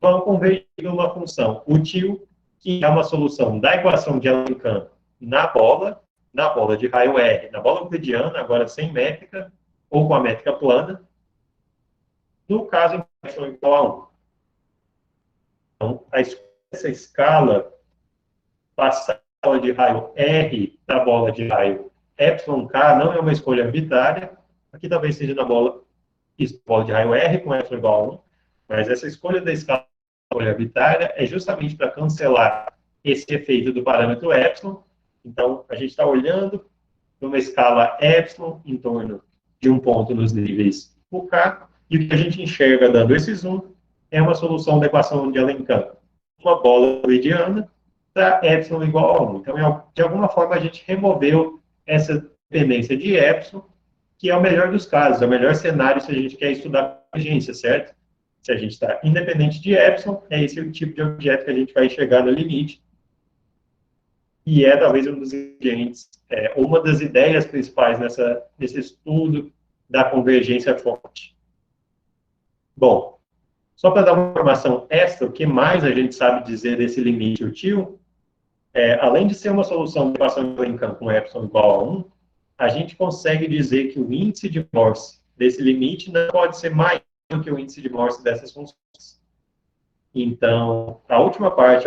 vão convergir em uma função, o til, que é uma solução da equação de Alencamp na bola de raio R, na bola euclidiana, agora sem métrica, ou com a métrica plana, no caso em que y igual a 1. Então, essa escala, passar da bola de raio R para a bola de raio epsilon k não é uma escolha arbitrária. Aqui talvez seja na bola de raio R com epsilon igual a 1, mas essa escolha da escala arbitrária é justamente para cancelar esse efeito do parâmetro epsilon. Então, a gente está olhando para uma escala epsilon em torno de um ponto nos níveis UK, e o que a gente enxerga dando esse zoom é uma solução da equação de Alencamp, uma bola euclidiana para epsilon igual a 1. Então, de alguma forma, a gente removeu essa dependência de epsilon, que é o melhor dos casos, é o melhor cenário se a gente quer estudar convergência, certo? Se a gente está independente de epsilon, é esse o tipo de objeto que a gente vai enxergar no limite. E é talvez um dos ingredientes, uma das ideias principais nesse estudo da convergência forte. Bom, só para dar uma informação extra, o que mais a gente sabe dizer desse limite útil, além de ser uma solução de equação de Alencamp com epsilon igual a 1, a gente consegue dizer que o índice de Morse desse limite não pode ser maior do que o índice de Morse dessas funções. Então, a última parte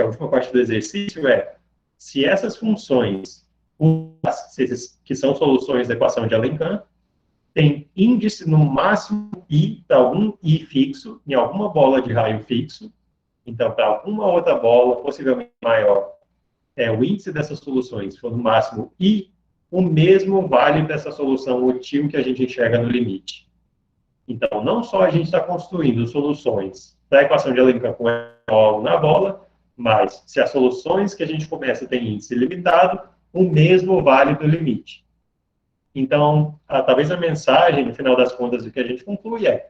do exercício é, se essas funções, que são soluções da equação de Alencamp, tem índice no máximo I para algum I fixo, em alguma bola de raio fixo, então, para alguma outra bola, possivelmente maior, o índice dessas soluções for no máximo I, o mesmo vale para essa solução útil que a gente enxerga no limite. Então, não só a gente está construindo soluções da equação de Alencamp com epsilon na bola, mas se as soluções que a gente começa têm índice limitado, o mesmo vale para o limite. Então, talvez a mensagem, no final das contas, do que a gente conclui é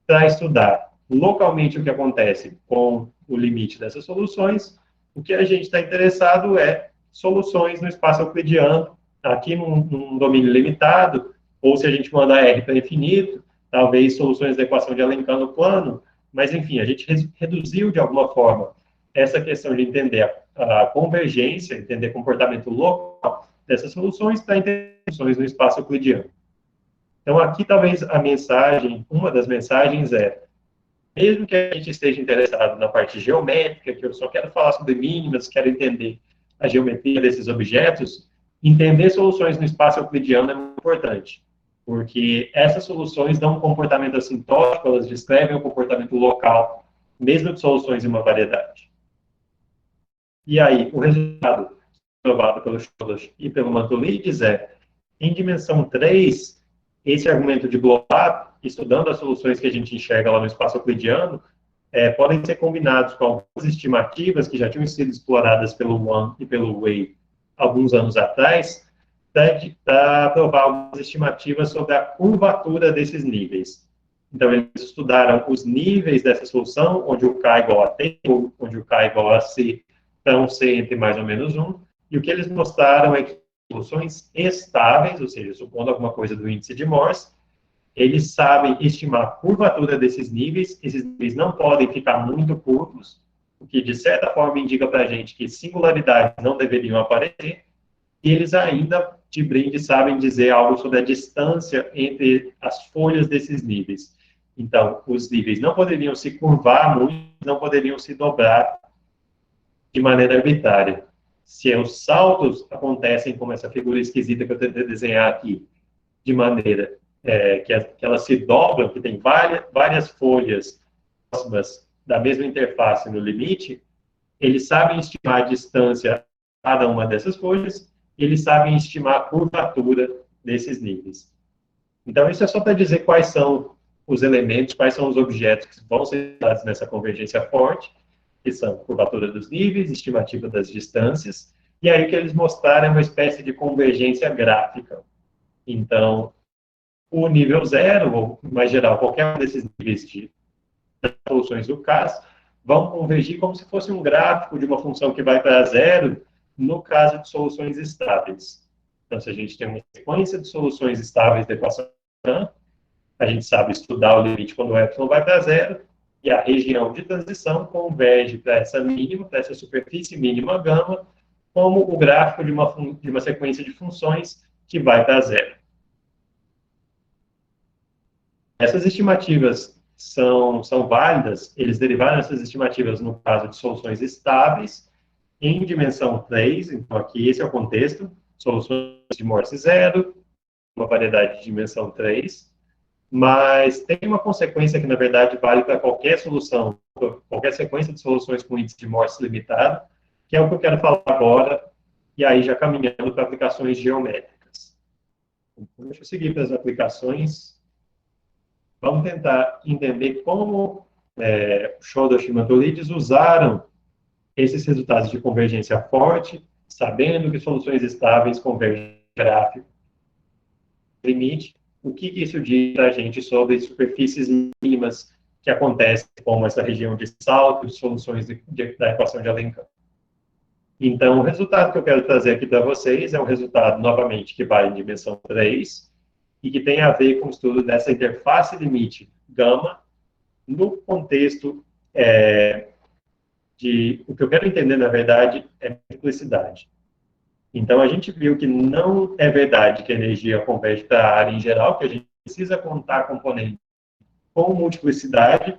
para estudar localmente o que acontece com o limite dessas soluções, o que a gente está interessado é soluções no espaço euclidiano, aqui num domínio limitado, ou se a gente mandar R para infinito, talvez soluções da equação de Alencão no plano, mas enfim, a gente reduziu de alguma forma essa questão de entender a convergência, entender comportamento local dessas soluções para entender soluções no espaço euclidiano. Então, aqui talvez a mensagem, uma das mensagens é, mesmo que a gente esteja interessado na parte geométrica, que eu só quero falar sobre mínimas, quero entender a geometria desses objetos, entender soluções no espaço euclidiano é muito importante, porque essas soluções dão um comportamento assintótico, elas descrevem o comportamento local, mesmo de soluções em uma variedade. E aí, o resultado provado pelo Chodos e pelo Mantoulides é, em dimensão 3, esse argumento de blow-up, estudando as soluções que a gente enxerga lá no espaço euclidiano, podem ser combinados com algumas estimativas que já tinham sido exploradas pelo Wang e pelo Wei alguns anos atrás, para provar algumas estimativas sobre a curvatura desses níveis. Então, eles estudaram os níveis dessa solução, onde o K é igual a T, onde o K é igual a C, então C entre mais ou menos 1, e o que eles mostraram é que soluções estáveis, ou seja, supondo alguma coisa do índice de Morse, eles sabem estimar a curvatura desses níveis, esses níveis não podem ficar muito curvos, o que de certa forma indica para a gente que singularidades não deveriam aparecer, e eles ainda, de brinde, sabem dizer algo sobre a distância entre as folhas desses níveis. Então, os níveis não poderiam se curvar muito, não poderiam se dobrar de maneira arbitrária. Se os saltos acontecem como essa figura esquisita que eu tentei desenhar aqui, de maneira que elas se dobram, que tem várias folhas próximas da mesma interface no limite, eles sabem estimar a distância de cada uma dessas folhas, e eles sabem estimar a curvatura desses níveis. Então, isso é só para dizer quais são os elementos, quais são os objetos que vão ser dados nessa convergência forte, que são curvatura dos níveis, estimativa das distâncias, e aí o que eles mostraram é uma espécie de convergência gráfica. Então, o nível zero, ou mais geral, qualquer um desses níveis de soluções do CAS, vão convergir como se fosse um gráfico de uma função que vai para zero, no caso de soluções estáveis. Então, se a gente tem uma sequência de soluções estáveis da equação, a gente sabe estudar o limite quando o epsilon vai para zero, e a região de transição converge para essa mínima, para essa superfície mínima gama, como o gráfico de uma sequência de funções que vai para zero. Essas estimativas são válidas, eles derivaram essas estimativas no caso de soluções estáveis em dimensão 3, então aqui esse é o contexto, soluções de Morse zero, uma variedade de dimensão 3, mas tem uma consequência que, na verdade, vale para qualquer solução, qualquer sequência de soluções com índice de Morse limitado, que é o que eu quero falar agora, e aí já caminhando para aplicações geométricas. Então, deixa eu seguir para as aplicações. Vamos tentar entender como Chodos e Mantoulides usaram esses resultados de convergência forte, sabendo que soluções estáveis convergem gráfico limite, o que isso diz para a gente sobre superfícies mínimas que acontecem, como essa região de salto de soluções da equação de Alencão. Então, o resultado que eu quero trazer aqui para vocês é um resultado, novamente, que vai em dimensão 3 e que tem a ver com o estudo dessa interface limite gama no contexto de... O que eu quero entender, na verdade, é multiplicidade. Então, a gente viu que não é verdade que a energia converge para a área em geral, que a gente precisa contar componentes com multiplicidade,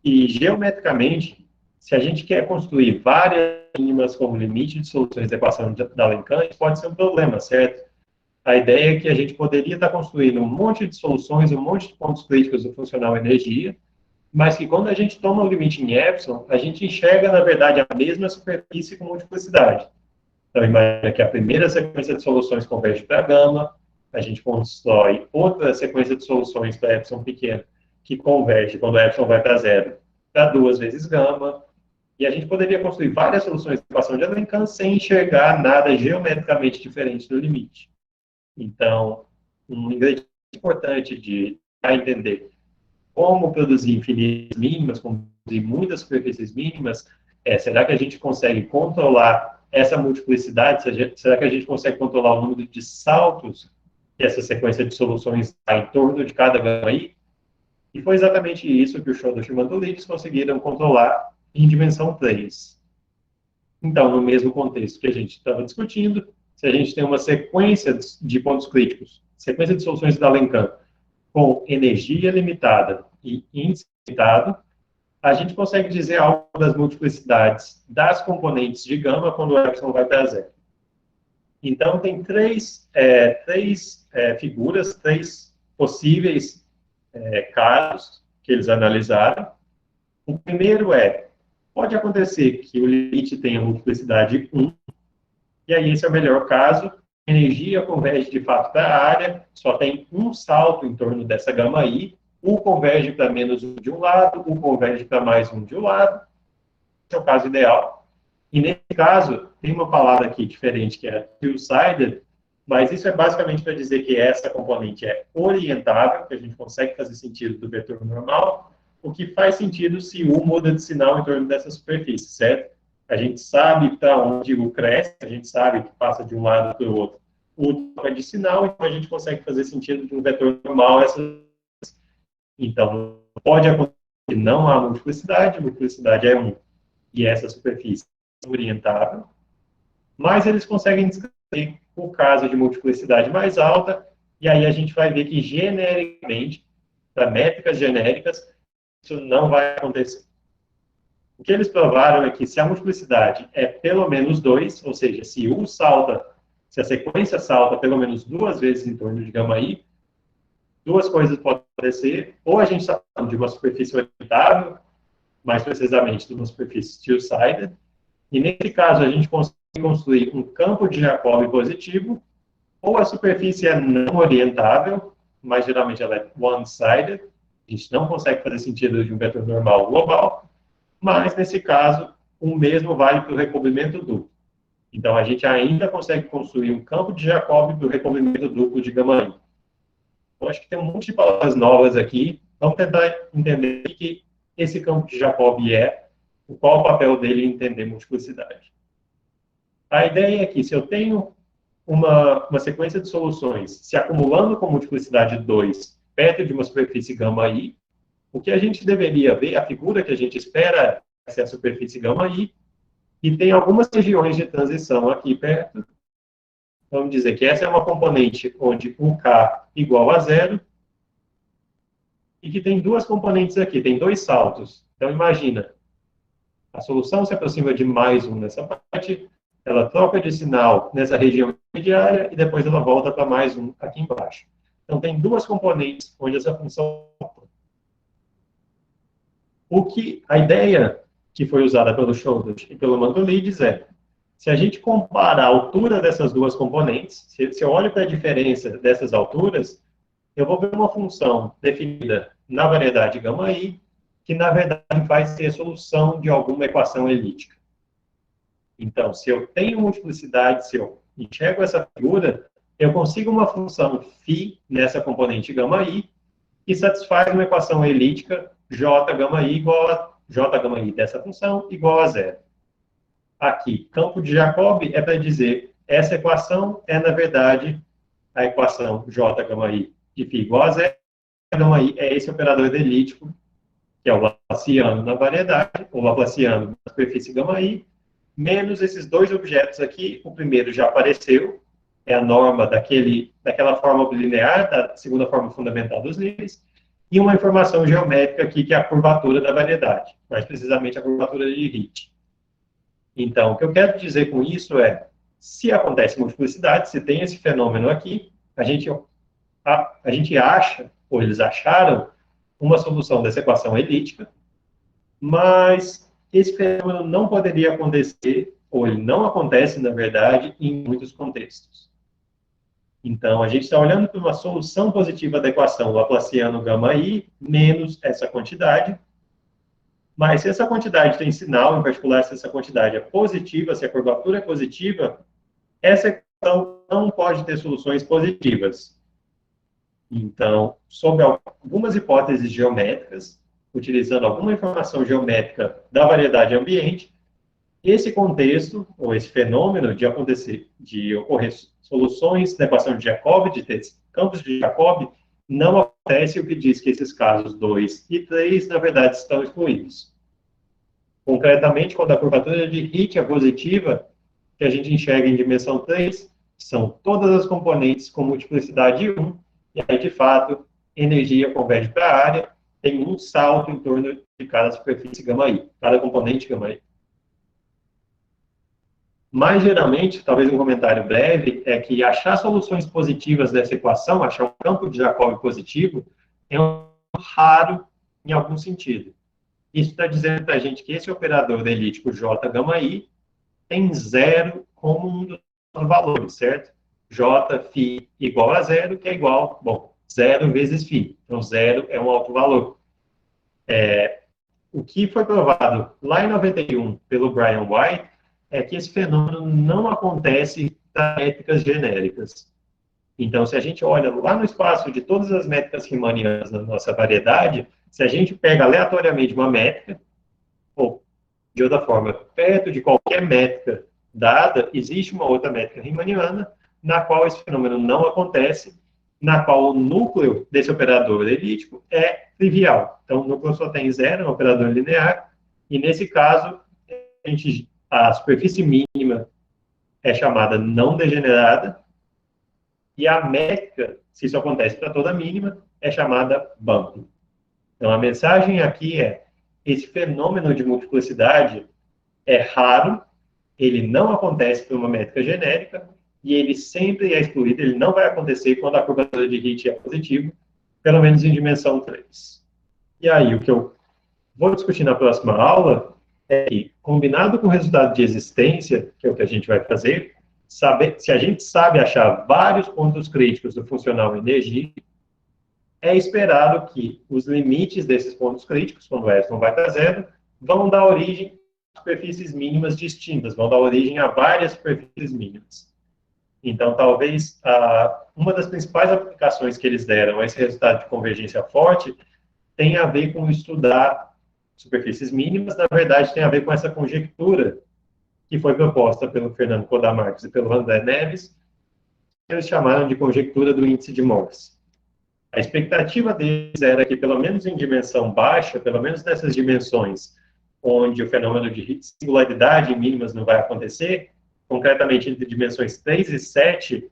e geometricamente, se a gente quer construir várias mínimas como limite de soluções da equação da Alencão, isso pode ser um problema, certo? A ideia é que a gente poderia estar construindo um monte de soluções, um monte de pontos críticos do funcional energia, mas que quando a gente toma o limite em epsilon, a gente enxerga, na verdade, a mesma superfície com multiplicidade. Então, imagina que a primeira sequência de soluções converge para gama, a gente constrói outra sequência de soluções para epsilon pequeno, que converge, quando o epsilon vai para zero, para 2 vezes gama, e a gente poderia construir várias soluções de equação de Alencão sem enxergar nada geometricamente diferente no limite. Então, um ingrediente importante de entender como produzir infinitas mínimas, como produzir muitas superfícies mínimas, será que a gente consegue controlar essa multiplicidade? Será que a gente consegue controlar o número de saltos que essa sequência de soluções está em torno de cada gama I? E foi exatamente isso que o Shoulders e Mandolides conseguiram controlar em dimensão 3. Então, no mesmo contexto que a gente estava discutindo, se a gente tem uma sequência de pontos críticos, sequência de soluções da Alencamp, com energia limitada e índice limitado, a gente consegue dizer algo das multiplicidades das componentes de gama quando o epsilon vai para zero. Então, tem três figuras, três possíveis casos que eles analisaram. O primeiro pode acontecer que o limite tenha multiplicidade 1, e aí esse é o melhor caso, a energia converge de fato para a área, só tem um salto em torno dessa gama I, U converge para menos um de um lado, U converge para mais um de um lado, esse é o caso ideal. E nesse caso, tem uma palavra aqui diferente, que é two-sided, mas isso é basicamente para dizer que essa componente é orientável, que a gente consegue fazer sentido do vetor normal, o que faz sentido se U muda de sinal em torno dessa superfície, certo? A gente sabe para onde U cresce, a gente sabe que passa de um lado para o outro. U troca de sinal, então a gente consegue fazer sentido de um vetor normal. Então, pode acontecer que não há multiplicidade é 1, e essa superfície é orientável, mas eles conseguem descrever o caso de multiplicidade mais alta, e aí a gente vai ver que genericamente, para métricas genéricas, isso não vai acontecer. O que eles provaram é que se a multiplicidade é pelo menos 2, ou seja, se U salta, se a sequência salta pelo menos 2 vezes em torno de gama I, duas coisas podem acontecer, ou a gente está falando de uma superfície orientável, mais precisamente de uma superfície two-sided, e nesse caso a gente consegue construir um campo de Jacobi positivo, ou a superfície é não orientável, mas geralmente ela é one-sided, a gente não consegue fazer sentido de um vetor normal global, mas nesse caso o mesmo vale para o recobrimento duplo. Então a gente ainda consegue construir um campo de Jacobi para o recobrimento duplo de gama I. Eu acho que tem um monte de palavras novas aqui. Vamos tentar entender o que esse campo de Jacobi qual o papel dele em entender multiplicidade. A ideia é que se eu tenho uma sequência de soluções se acumulando com multiplicidade 2 perto de uma superfície gama I, o que a gente deveria ver, a figura que a gente espera é a superfície gama I, e tem algumas regiões de transição aqui perto. Vamos dizer que essa é uma componente onde o K igual a zero, e que tem duas componentes aqui, tem dois saltos. Então, imagina, a solução se aproxima de mais um nessa parte, ela troca de sinal nessa região intermediária e depois ela volta para mais um aqui embaixo. Então, tem duas componentes onde essa função... A ideia que foi usada pelo Shoulders e pelo Mandolides se a gente comparar a altura dessas duas componentes, se eu olho para a diferença dessas alturas, eu vou ver uma função definida na variedade gama I, que na verdade vai ser a solução de alguma equação elíptica. Então, se eu tenho multiplicidade, se eu enxergo essa figura, eu consigo uma função φ nessa componente gama I, que satisfaz uma equação elíptica j gama I igual a j gama I dessa função igual a zero. Aqui, campo de Jacobi é para dizer essa equação é, na verdade, a equação j gama I de φ igual a zero. Gama I é esse operador elíptico, que é o Laplaciano na variedade, o Laplaciano na superfície gama I, menos esses dois objetos aqui. O primeiro já apareceu, é a norma daquela forma linear, da segunda forma fundamental dos níveis, e uma informação geométrica aqui, que é a curvatura da variedade, mais precisamente a curvatura de Ritz. Então, o que eu quero dizer com isso se acontece multiplicidade, se tem esse fenômeno aqui, a gente acha, ou eles acharam, uma solução dessa equação elíptica, mas esse fenômeno não poderia acontecer, ou ele não acontece, na verdade, em muitos contextos. Então, a gente está olhando para uma solução positiva da equação Laplaciano gama I menos essa quantidade, mas se essa quantidade tem sinal, em particular se essa quantidade é positiva, se a curvatura é positiva, essa equação não pode ter soluções positivas. Então, sob algumas hipóteses geométricas, utilizando alguma informação geométrica da variedade ambiente, esse contexto, ou esse fenômeno de ocorrer soluções da equação de Jacobi, de ter campos de Jacobi, não acontece, o que diz que esses casos 2 e 3, na verdade, estão excluídos. Concretamente, quando a curvatura de Hit é positiva, que a gente enxerga em dimensão 3, são todas as componentes com multiplicidade 1, e aí, de fato, energia converge para a área, tem um salto em torno de cada superfície γi, cada componente γi. Mais geralmente, talvez um comentário breve, é que achar soluções positivas dessa equação, achar um campo de Jacobi positivo, é um raro em algum sentido. Isso está dizendo para a gente que esse operador elíptico J γi tem zero como um dos valores, certo? J, φ igual a zero, que é igual, bom, zero vezes φ. Então, zero é um alto valor. O que foi provado lá em 91 pelo Brian White é que esse fenômeno não acontece para métricas genéricas. Então, se a gente olha lá no espaço de todas as métricas riemannianas na nossa variedade, se a gente pega aleatoriamente uma métrica, ou de outra forma, perto de qualquer métrica dada, existe uma outra métrica riemanniana na qual esse fenômeno não acontece, na qual o núcleo desse operador elíptico é trivial. Então, o núcleo só tem zero, é um operador linear, e nesse caso, a superfície mínima é chamada não degenerada, e a métrica, se isso acontece para toda mínima, é chamada bump. Então, a mensagem aqui é: esse fenômeno de multiplicidade é raro, ele não acontece por uma métrica genérica, e ele sempre é excluído, ele não vai acontecer quando a curvatura de Hit é positiva, pelo menos em dimensão 3. E aí, o que eu vou discutir na próxima aula é que, combinado com o resultado de existência, que é o que a gente vai fazer, se a gente sabe achar vários pontos críticos do funcional energia, é esperado que os limites desses pontos críticos, quando o Epsilon vai para zero, vão dar origem a superfícies mínimas distintas, vão dar origem a várias superfícies mínimas. Então, talvez, uma das principais aplicações que eles deram a esse resultado de convergência forte tenha a ver com estudar superfícies mínimas, na verdade, tem a ver com essa conjectura que foi proposta pelo Fernando Kodamarques e pelo André Neves, que eles chamaram de conjectura do índice de Morse. A expectativa deles era que, pelo menos em dimensão baixa, pelo menos nessas dimensões onde o fenômeno de singularidade mínimas não vai acontecer, concretamente entre dimensões 3 e 7,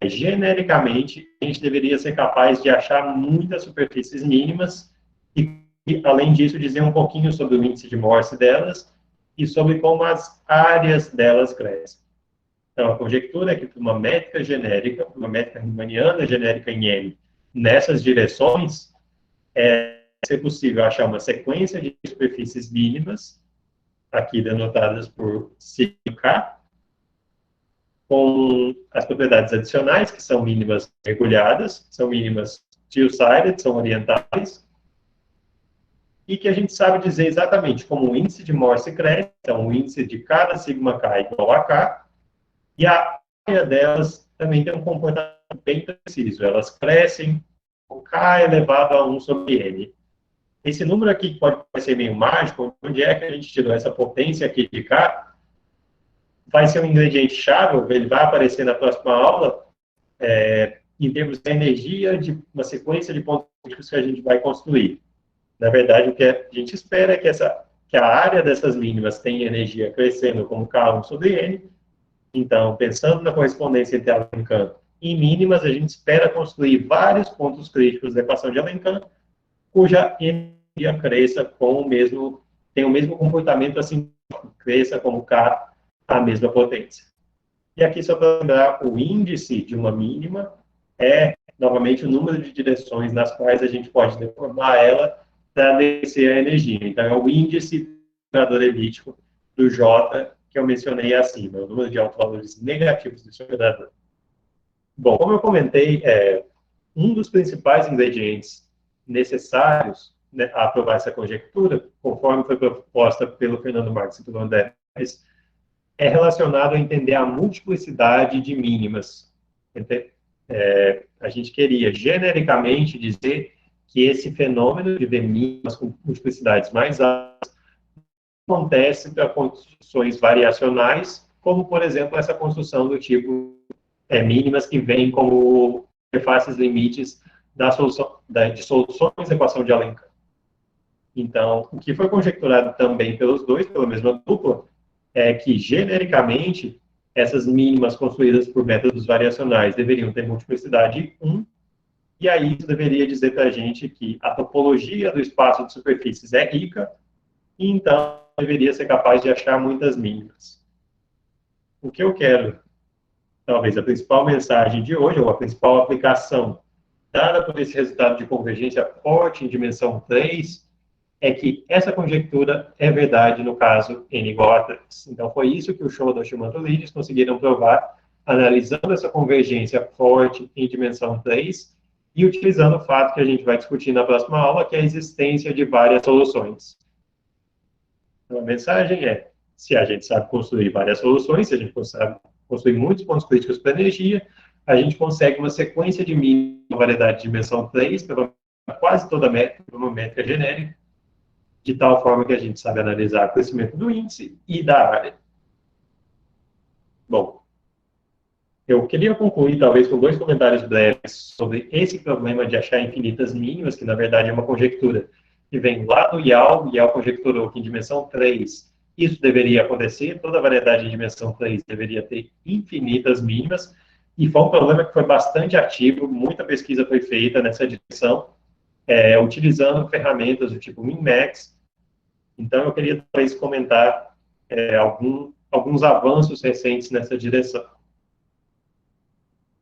genericamente, a gente deveria ser capaz de achar muitas superfícies mínimas e, além disso, dizer um pouquinho sobre o índice de Morse delas e sobre como as áreas delas crescem. Então, a conjectura é que, para uma métrica genérica, uma métrica riemanniana genérica em M, nessas direções, é ser possível achar uma sequência de superfícies mínimas, aqui denotadas por sigma, com as propriedades adicionais, que são mínimas mergulhadas, são mínimas two-sided, são orientais, e que a gente sabe dizer exatamente como o índice de Morse cresce, então o índice de cada sigma k igual a k, e a área delas também tem um comportamento bem preciso, elas crescem com k elevado a 1 sobre n. Esse número aqui pode parecer meio mágico, onde é que a gente tirou essa potência aqui de k? Vai ser um ingrediente chave, ele vai aparecer na próxima aula, em termos de energia, de uma sequência de pontos críticos que a gente vai construir. Na verdade, o que a gente espera é que a área dessas mínimas tenha energia crescendo como K1 sobre N. Então, pensando na correspondência entre Alencamp e mínimas, a gente espera construir vários pontos críticos da equação de Alencamp, cuja energia cresça tem o mesmo comportamento, assim, cresça como K a mesma potência. E aqui, só para lembrar, o índice de uma mínima é, novamente, o número de direções nas quais a gente pode deformar ela para descer a energia. Então, é o índice do operador elíptico do J, que eu mencionei acima, o número de autovalores negativos desse operador. Bom, como eu comentei, um dos principais ingredientes necessários, né, a aprovar essa conjectura, conforme foi proposta pelo Fernando Marques e pelo André, é relacionado a entender a multiplicidade de mínimas. A gente queria genericamente dizer que esse fenômeno de ver mínimas com multiplicidades mais altas acontece para construções variacionais, como, por exemplo, essa construção do tipo mínimas que vêm como interfaces limites de soluções da equação de Alenkant. Então, o que foi conjecturado também pelos dois, pela mesma dupla, é que, genericamente, essas mínimas construídas por métodos variacionais deveriam ter multiplicidade 1, e aí isso deveria dizer para a gente que a topologia do espaço de superfícies é rica, e então deveria ser capaz de achar muitas mínimas. O que eu quero, talvez a principal mensagem de hoje, ou a principal aplicação dada por esse resultado de convergência forte em dimensão 3, é que essa conjectura é verdade no caso n igual a 3. Então, foi isso que o Schoedel e o Mantoulides conseguiram provar, analisando essa convergência forte em dimensão 3 e utilizando o fato que a gente vai discutir na próxima aula, que é a existência de várias soluções. Então, a mensagem é, se a gente sabe construir várias soluções, se a gente sabe construir muitos pontos críticos para energia, a gente consegue uma sequência de mínima variedade de dimensão 3, para quase toda métrica, uma métrica genérica, de tal forma que a gente sabe analisar o crescimento do índice e da área. Bom, eu queria concluir, talvez, com dois comentários breves sobre esse problema de achar infinitas mínimas, que, na verdade, é uma conjectura que vem lá do Yao. Yao conjecturou que, em dimensão 3, isso deveria acontecer, toda a variedade de dimensão 3 deveria ter infinitas mínimas, e foi um problema que foi bastante ativo, muita pesquisa foi feita nessa direção, utilizando ferramentas do tipo MinMax. Então, eu queria, talvez, comentar alguns avanços recentes nessa direção.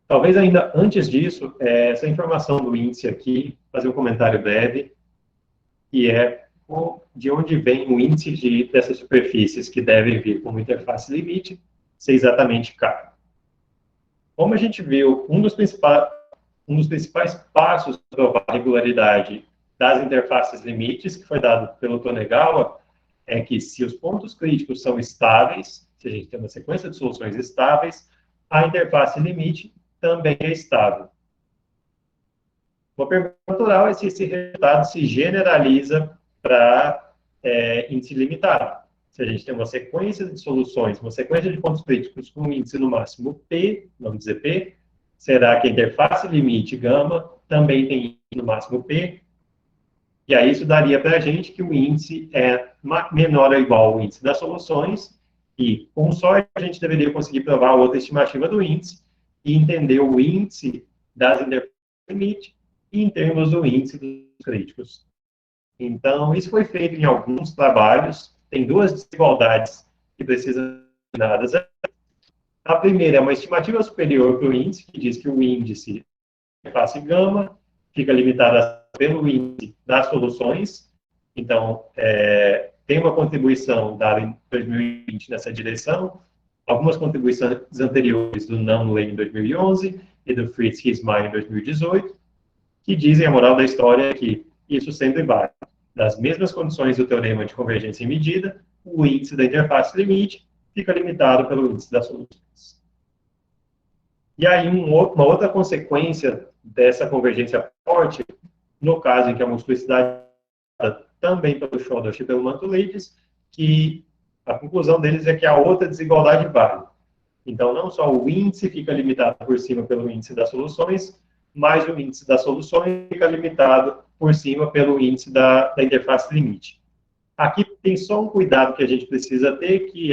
Talvez ainda antes disso, essa informação do índice aqui, fazer um comentário breve, que é de onde vem o índice dessas superfícies que devem vir como interface limite, ser exatamente K. Como a gente viu, um dos principais passos para provar a regularidade das interfaces limites, que foi dado pelo Tonegawa, é que se os pontos críticos são estáveis, se a gente tem uma sequência de soluções estáveis, a interface limite também é estável. Uma pergunta natural é se esse resultado se generaliza para índice limitado. Se a gente tem uma sequência de soluções, uma sequência de pontos críticos com um índice no máximo P, vamos dizer P, será que a interface limite gama também tem índice no máximo P? E aí isso daria para a gente que o índice é menor ou igual ao índice das soluções, e com sorte a gente deveria conseguir provar outra estimativa do índice e entender o índice das interfaces limite em termos do índice dos críticos. Então, isso foi feito em alguns trabalhos, tem duas desigualdades que precisam ser dadas. A primeira é uma estimativa superior para o índice, que diz que o índice da interface gama fica limitado pelo índice das soluções. Então, tem uma contribuição dada em 2020 nessa direção, algumas contribuições anteriores do Nunley em 2011 e do Fritz Hismar em 2018, que dizem, a moral da história é que isso sempre vale. Das mesmas condições do teorema de convergência em medida, o índice da interface limite fica limitado pelo índice das soluções. E aí, uma outra consequência dessa convergência forte, no caso em que a multiplicidade também pelo Schoedel e pelo Mantoulides, que a conclusão deles é que a outra desigualdade vale. Então, não só o índice fica limitado por cima pelo índice das soluções, mas o índice das soluções fica limitado por cima pelo índice da interface limite. Aqui tem só um cuidado que a gente precisa ter, que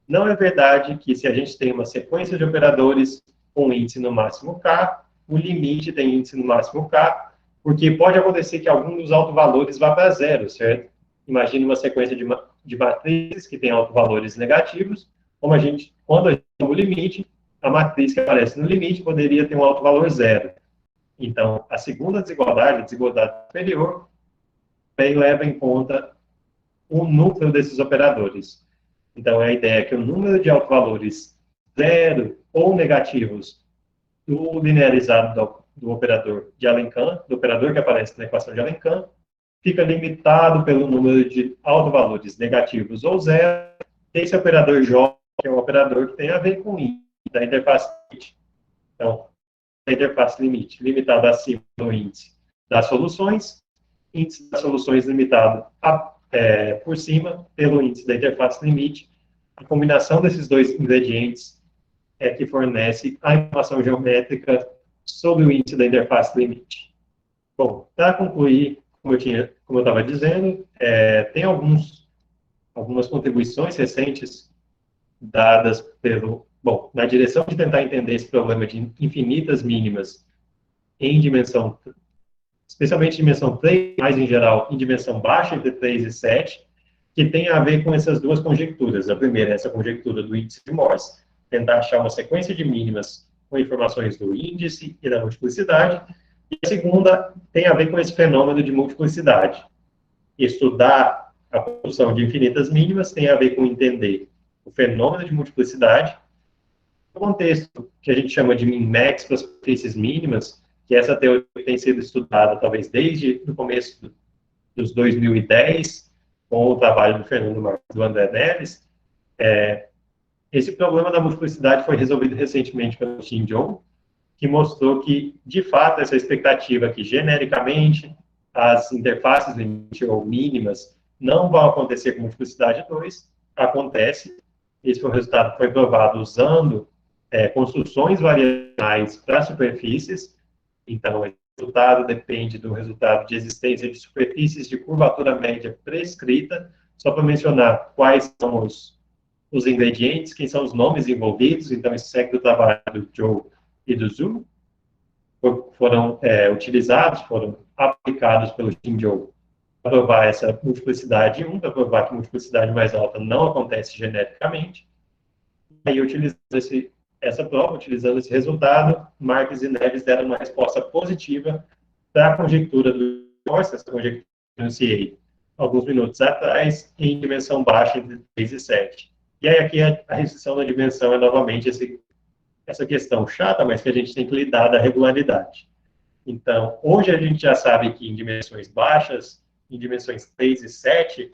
não é verdade que se a gente tem uma sequência de operadores com índice no máximo K, o limite tem índice no máximo K, porque pode acontecer que algum dos autovalores vá para zero, certo? Imagine uma sequência de matrizes que tem autovalores negativos, quando a gente tem o limite, a matriz que aparece no limite poderia ter um autovalor zero. Então, a segunda desigualdade, a desigualdade superior, bem leva em conta o núcleo desses operadores. Então, a ideia é que o número de autovalores zero ou negativos do linearizado do operador de Alenkant, do operador que aparece na equação de Alenkant, fica limitado pelo número de autovalores negativos ou zero desse operador J, que é um operador que tem a ver com I, da interface. Então, da interface limite, limitado acima do índice das soluções, índice das soluções limitado por cima pelo índice da interface limite. A combinação desses dois ingredientes é que fornece a informação geométrica sobre o índice da interface limite. Bom, para concluir, como eu estava dizendo, tem algumas contribuições recentes dadas na direção de tentar entender esse problema de infinitas mínimas em dimensão, especialmente dimensão 3, mas em geral em dimensão baixa, entre 3 e 7, que tem a ver com essas duas conjecturas. A primeira é essa conjectura do índice de Morse, tentar achar uma sequência de mínimas com informações do índice e da multiplicidade. E a segunda tem a ver com esse fenômeno de multiplicidade. Estudar a produção de infinitas mínimas tem a ver com entender o fenômeno de multiplicidade, no contexto que a gente chama de min-max para superfícies mínimas, que essa teoria tem sido estudada talvez desde o começo dos 2010, com o trabalho do Fernando Marques e do André Neves. Esse problema da multiplicidade foi resolvido recentemente pelo Xin Zhou, que mostrou que, de fato, essa expectativa que, genericamente, as interfaces limite ou mínimas não vão acontecer com multiplicidade 2, acontece. Esse foi o resultado que foi provado usando construções variacionais para superfícies. Então, o resultado depende do resultado de existência de superfícies de curvatura média prescrita. Só para mencionar quais são os ingredientes, quem são os nomes envolvidos. Então, isso segue do trabalho do Zhou e do Zhu. Foram utilizados, foram aplicados pelo Xin Zhou para provar essa multiplicidade 1, para provar que multiplicidade mais alta não acontece genericamente. Aí, utilizando essa prova, utilizando esse resultado, Marques e Neves deram uma resposta positiva para a conjectura do Morse, essa conjectura que eu anunciei alguns minutos atrás, em dimensão baixa entre 3 e 7. E aí aqui a restrição da dimensão é novamente essa questão chata, mas que a gente tem que lidar da regularidade. Então, hoje a gente já sabe que em dimensões baixas, em dimensões 3 e 7,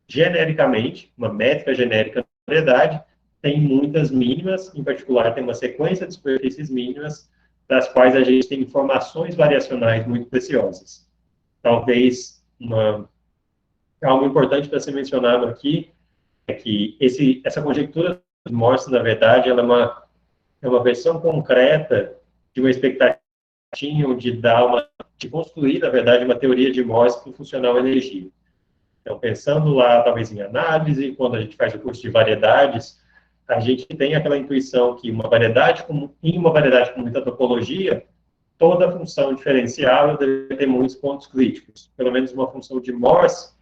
genericamente, uma métrica genérica da variedade, tem muitas mínimas, em particular tem uma sequência de superfícies mínimas, das quais a gente tem informações variacionais muito preciosas. Talvez algo importante para ser mencionado aqui é que essa conjectura de Morse, na verdade, ela é uma versão concreta de uma expectativa de construir, na verdade, uma teoria de Morse para funcional energia. Então, pensando lá, talvez em análise, quando a gente faz o curso de variedades, a gente tem aquela intuição que em uma variedade com muita topologia, toda função diferencial deve ter muitos pontos críticos. Pelo menos uma função de Morse,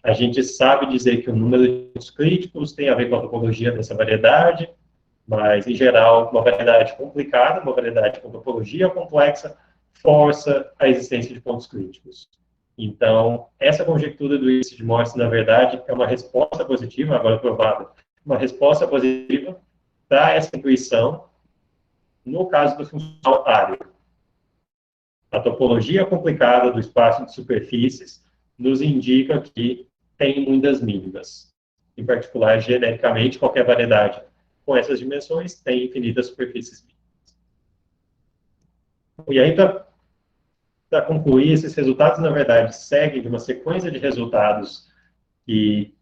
a gente sabe dizer que o número de pontos críticos tem a ver com a topologia dessa variedade, mas, em geral, uma variedade complicada, uma variedade com topologia complexa, força a existência de pontos críticos. Então, essa conjectura do índice de Morse, na verdade, é uma resposta positiva, agora provada, uma resposta positiva para essa intuição no caso do funcional área. A topologia complicada do espaço de superfícies nos indica que tem muitas mínimas. Em particular, genericamente, qualquer variedade com essas dimensões tem infinitas superfícies mínimas. E aí, para concluir, esses resultados, na verdade, seguem de uma sequência de resultados que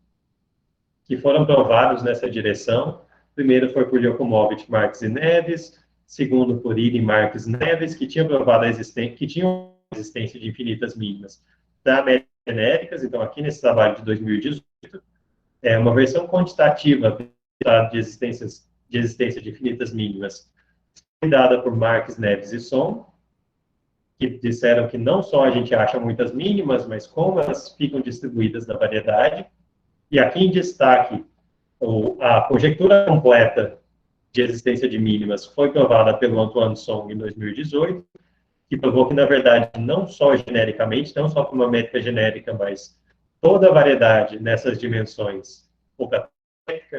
foram provados nessa direção. Primeiro foi por Jokumovich, Marques e Neves. Segundo, por Iden, Marques e Neves, que tinham provado a existência de infinitas mínimas da métricas genéricas. Então, aqui nesse trabalho de 2018, é uma versão quantitativa de existência de infinitas mínimas foi dada por Marques, Neves e Son, que disseram que não só a gente acha muitas mínimas, mas como elas ficam distribuídas na variedade. E aqui em destaque, a conjectura completa de existência de mínimas foi provada pelo Antoine Song em 2018, que provou que, na verdade, não só genericamente, não só com uma métrica genérica, mas toda a variedade nessas dimensões, ou para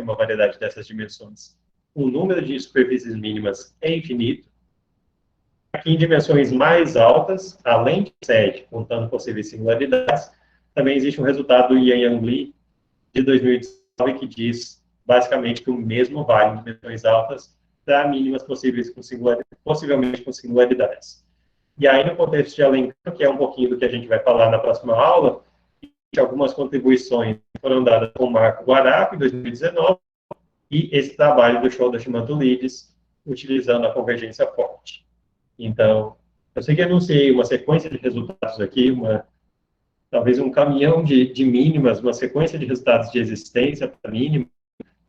uma variedade dessas dimensões, o número de superfícies mínimas é infinito. Aqui em dimensões mais altas, além de 7, contando possíveis singularidades, também existe um resultado do Yang Li de 2019 que diz, basicamente, que o mesmo vale em dimensões altas para mínimas possíveis com possivelmente com singularidades. E aí, no contexto de Alencã, que é um pouquinho do que a gente vai falar na próxima aula, algumas contribuições foram dadas com o Marco Guaraco, em 2019, e esse trabalho do Shoda Shimantulides, utilizando a convergência forte. Então, eu sei que anunciei uma sequência de resultados aqui, talvez um caminhão de mínimas, uma sequência de resultados de existência para mínima,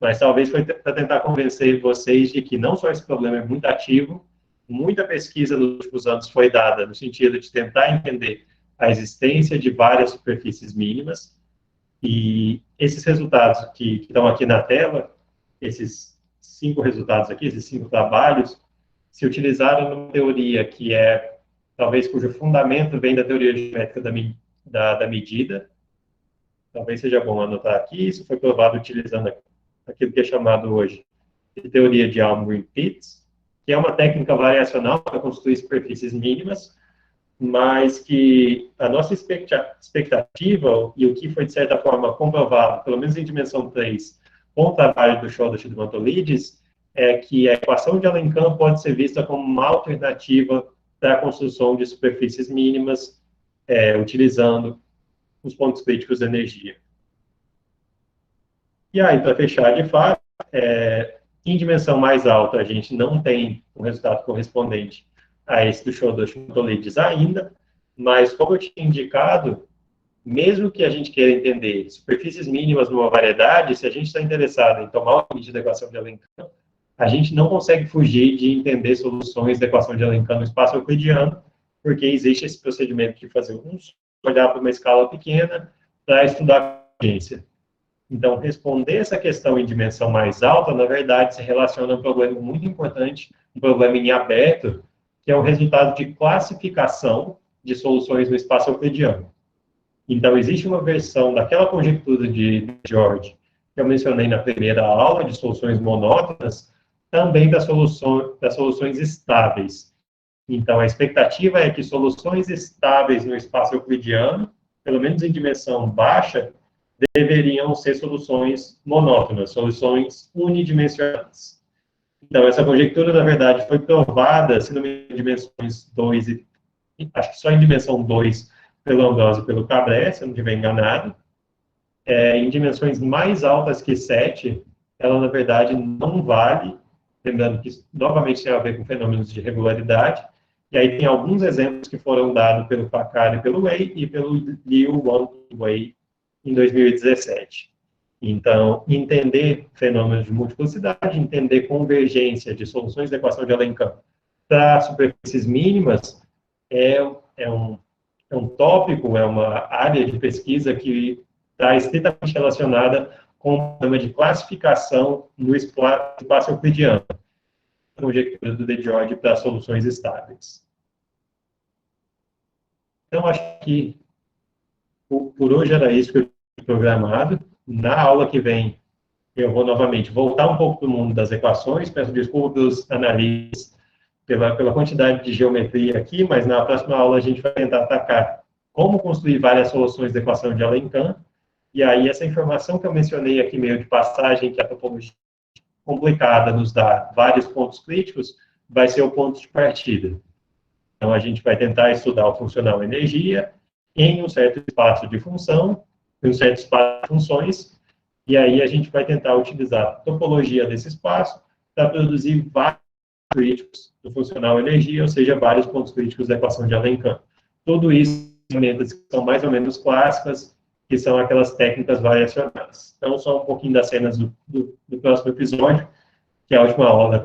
mas talvez foi para tentar convencer vocês de que não só esse problema é muito ativo, muita pesquisa nos últimos anos foi dada no sentido de tentar entender a existência de várias superfícies mínimas, e esses resultados que estão aqui na tela, esses 5 resultados aqui, esses 5 trabalhos, se utilizaram numa teoria que talvez cujo fundamento vem da teoria geométrica da medida. Talvez seja bom anotar aqui, isso foi provado utilizando aquilo que é chamado hoje de teoria de Alm-Green-Pitts, que é uma técnica variacional para construir superfícies mínimas, mas que a nossa expectativa, e o que foi, de certa forma, comprovado, pelo menos em dimensão 3, com o trabalho do Shoda Shimantulides, é que a equação de Alencã pode ser vista como uma alternativa para a construção de superfícies mínimas, utilizando os pontos críticos da energia. E aí, para fechar de fato, em dimensão mais alta, a gente não tem um resultado correspondente a esse do Shoda Shimantulides ainda, mas, como eu tinha indicado, mesmo que a gente queira entender superfícies mínimas numa variedade, se a gente está interessado em tomar uma medida da equação de Alencã, a gente não consegue fugir de entender soluções da equação de Alencã no espaço euclidiano, porque existe esse procedimento de fazer olhar para uma escala pequena para estudar a convergência. Então, responder essa questão em dimensão mais alta, na verdade, se relaciona a um problema muito importante, um problema em aberto, que é o resultado de classificação de soluções no espaço euclidiano. Então, existe uma versão daquela conjectura de George, que eu mencionei na primeira aula, de soluções monótonas, também das soluções estáveis. Então, a expectativa é que soluções estáveis no espaço euclidiano, pelo menos em dimensão baixa, deveriam ser soluções monótonas, soluções unidimensionais. Então, essa conjectura, na verdade, foi provada, se não me engano, em dimensões 2, acho que só em dimensão 2, pelo Ambrosio e pelo Cabré, se eu não estiver enganado. Em dimensões mais altas que 7, ela, na verdade, não vale, lembrando que isso, novamente, tem a ver com fenômenos de regularidade, e aí tem alguns exemplos que foram dados pelo Packard e pelo Wei, e pelo Liu Wang Wei, em 2017. Então, entender fenômenos de multiplicidade, entender convergência de soluções da equação de Alencã para superfícies mínimas é um tópico, é uma área de pesquisa que está estritamente relacionada com o problema de classificação no espaço euclidiano, a conjectura do De Giorgi para soluções estáveis. Então, acho que por hoje era isso que eu tinha programado. Na aula que vem, eu vou novamente voltar um pouco para o mundo das equações, peço desculpa pelos analistas pela quantidade de geometria aqui, mas na próxima aula a gente vai tentar atacar como construir várias soluções da equação de Alencã, e aí essa informação que eu mencionei aqui meio de passagem, que a topologia complicada nos dá vários pontos críticos, vai ser o ponto de partida. Então, a gente vai tentar estudar o funcional energia em um certo espaço de função, em um certo espaço de funções, e aí a gente vai tentar utilizar a topologia desse espaço para produzir vários críticos do funcional energia, ou seja, vários pontos críticos da equação de Alencã. Tudo isso ferramentas que são mais ou menos clássicas, que são aquelas técnicas variacionais. Então, só um pouquinho das cenas do próximo episódio, que é a última aula da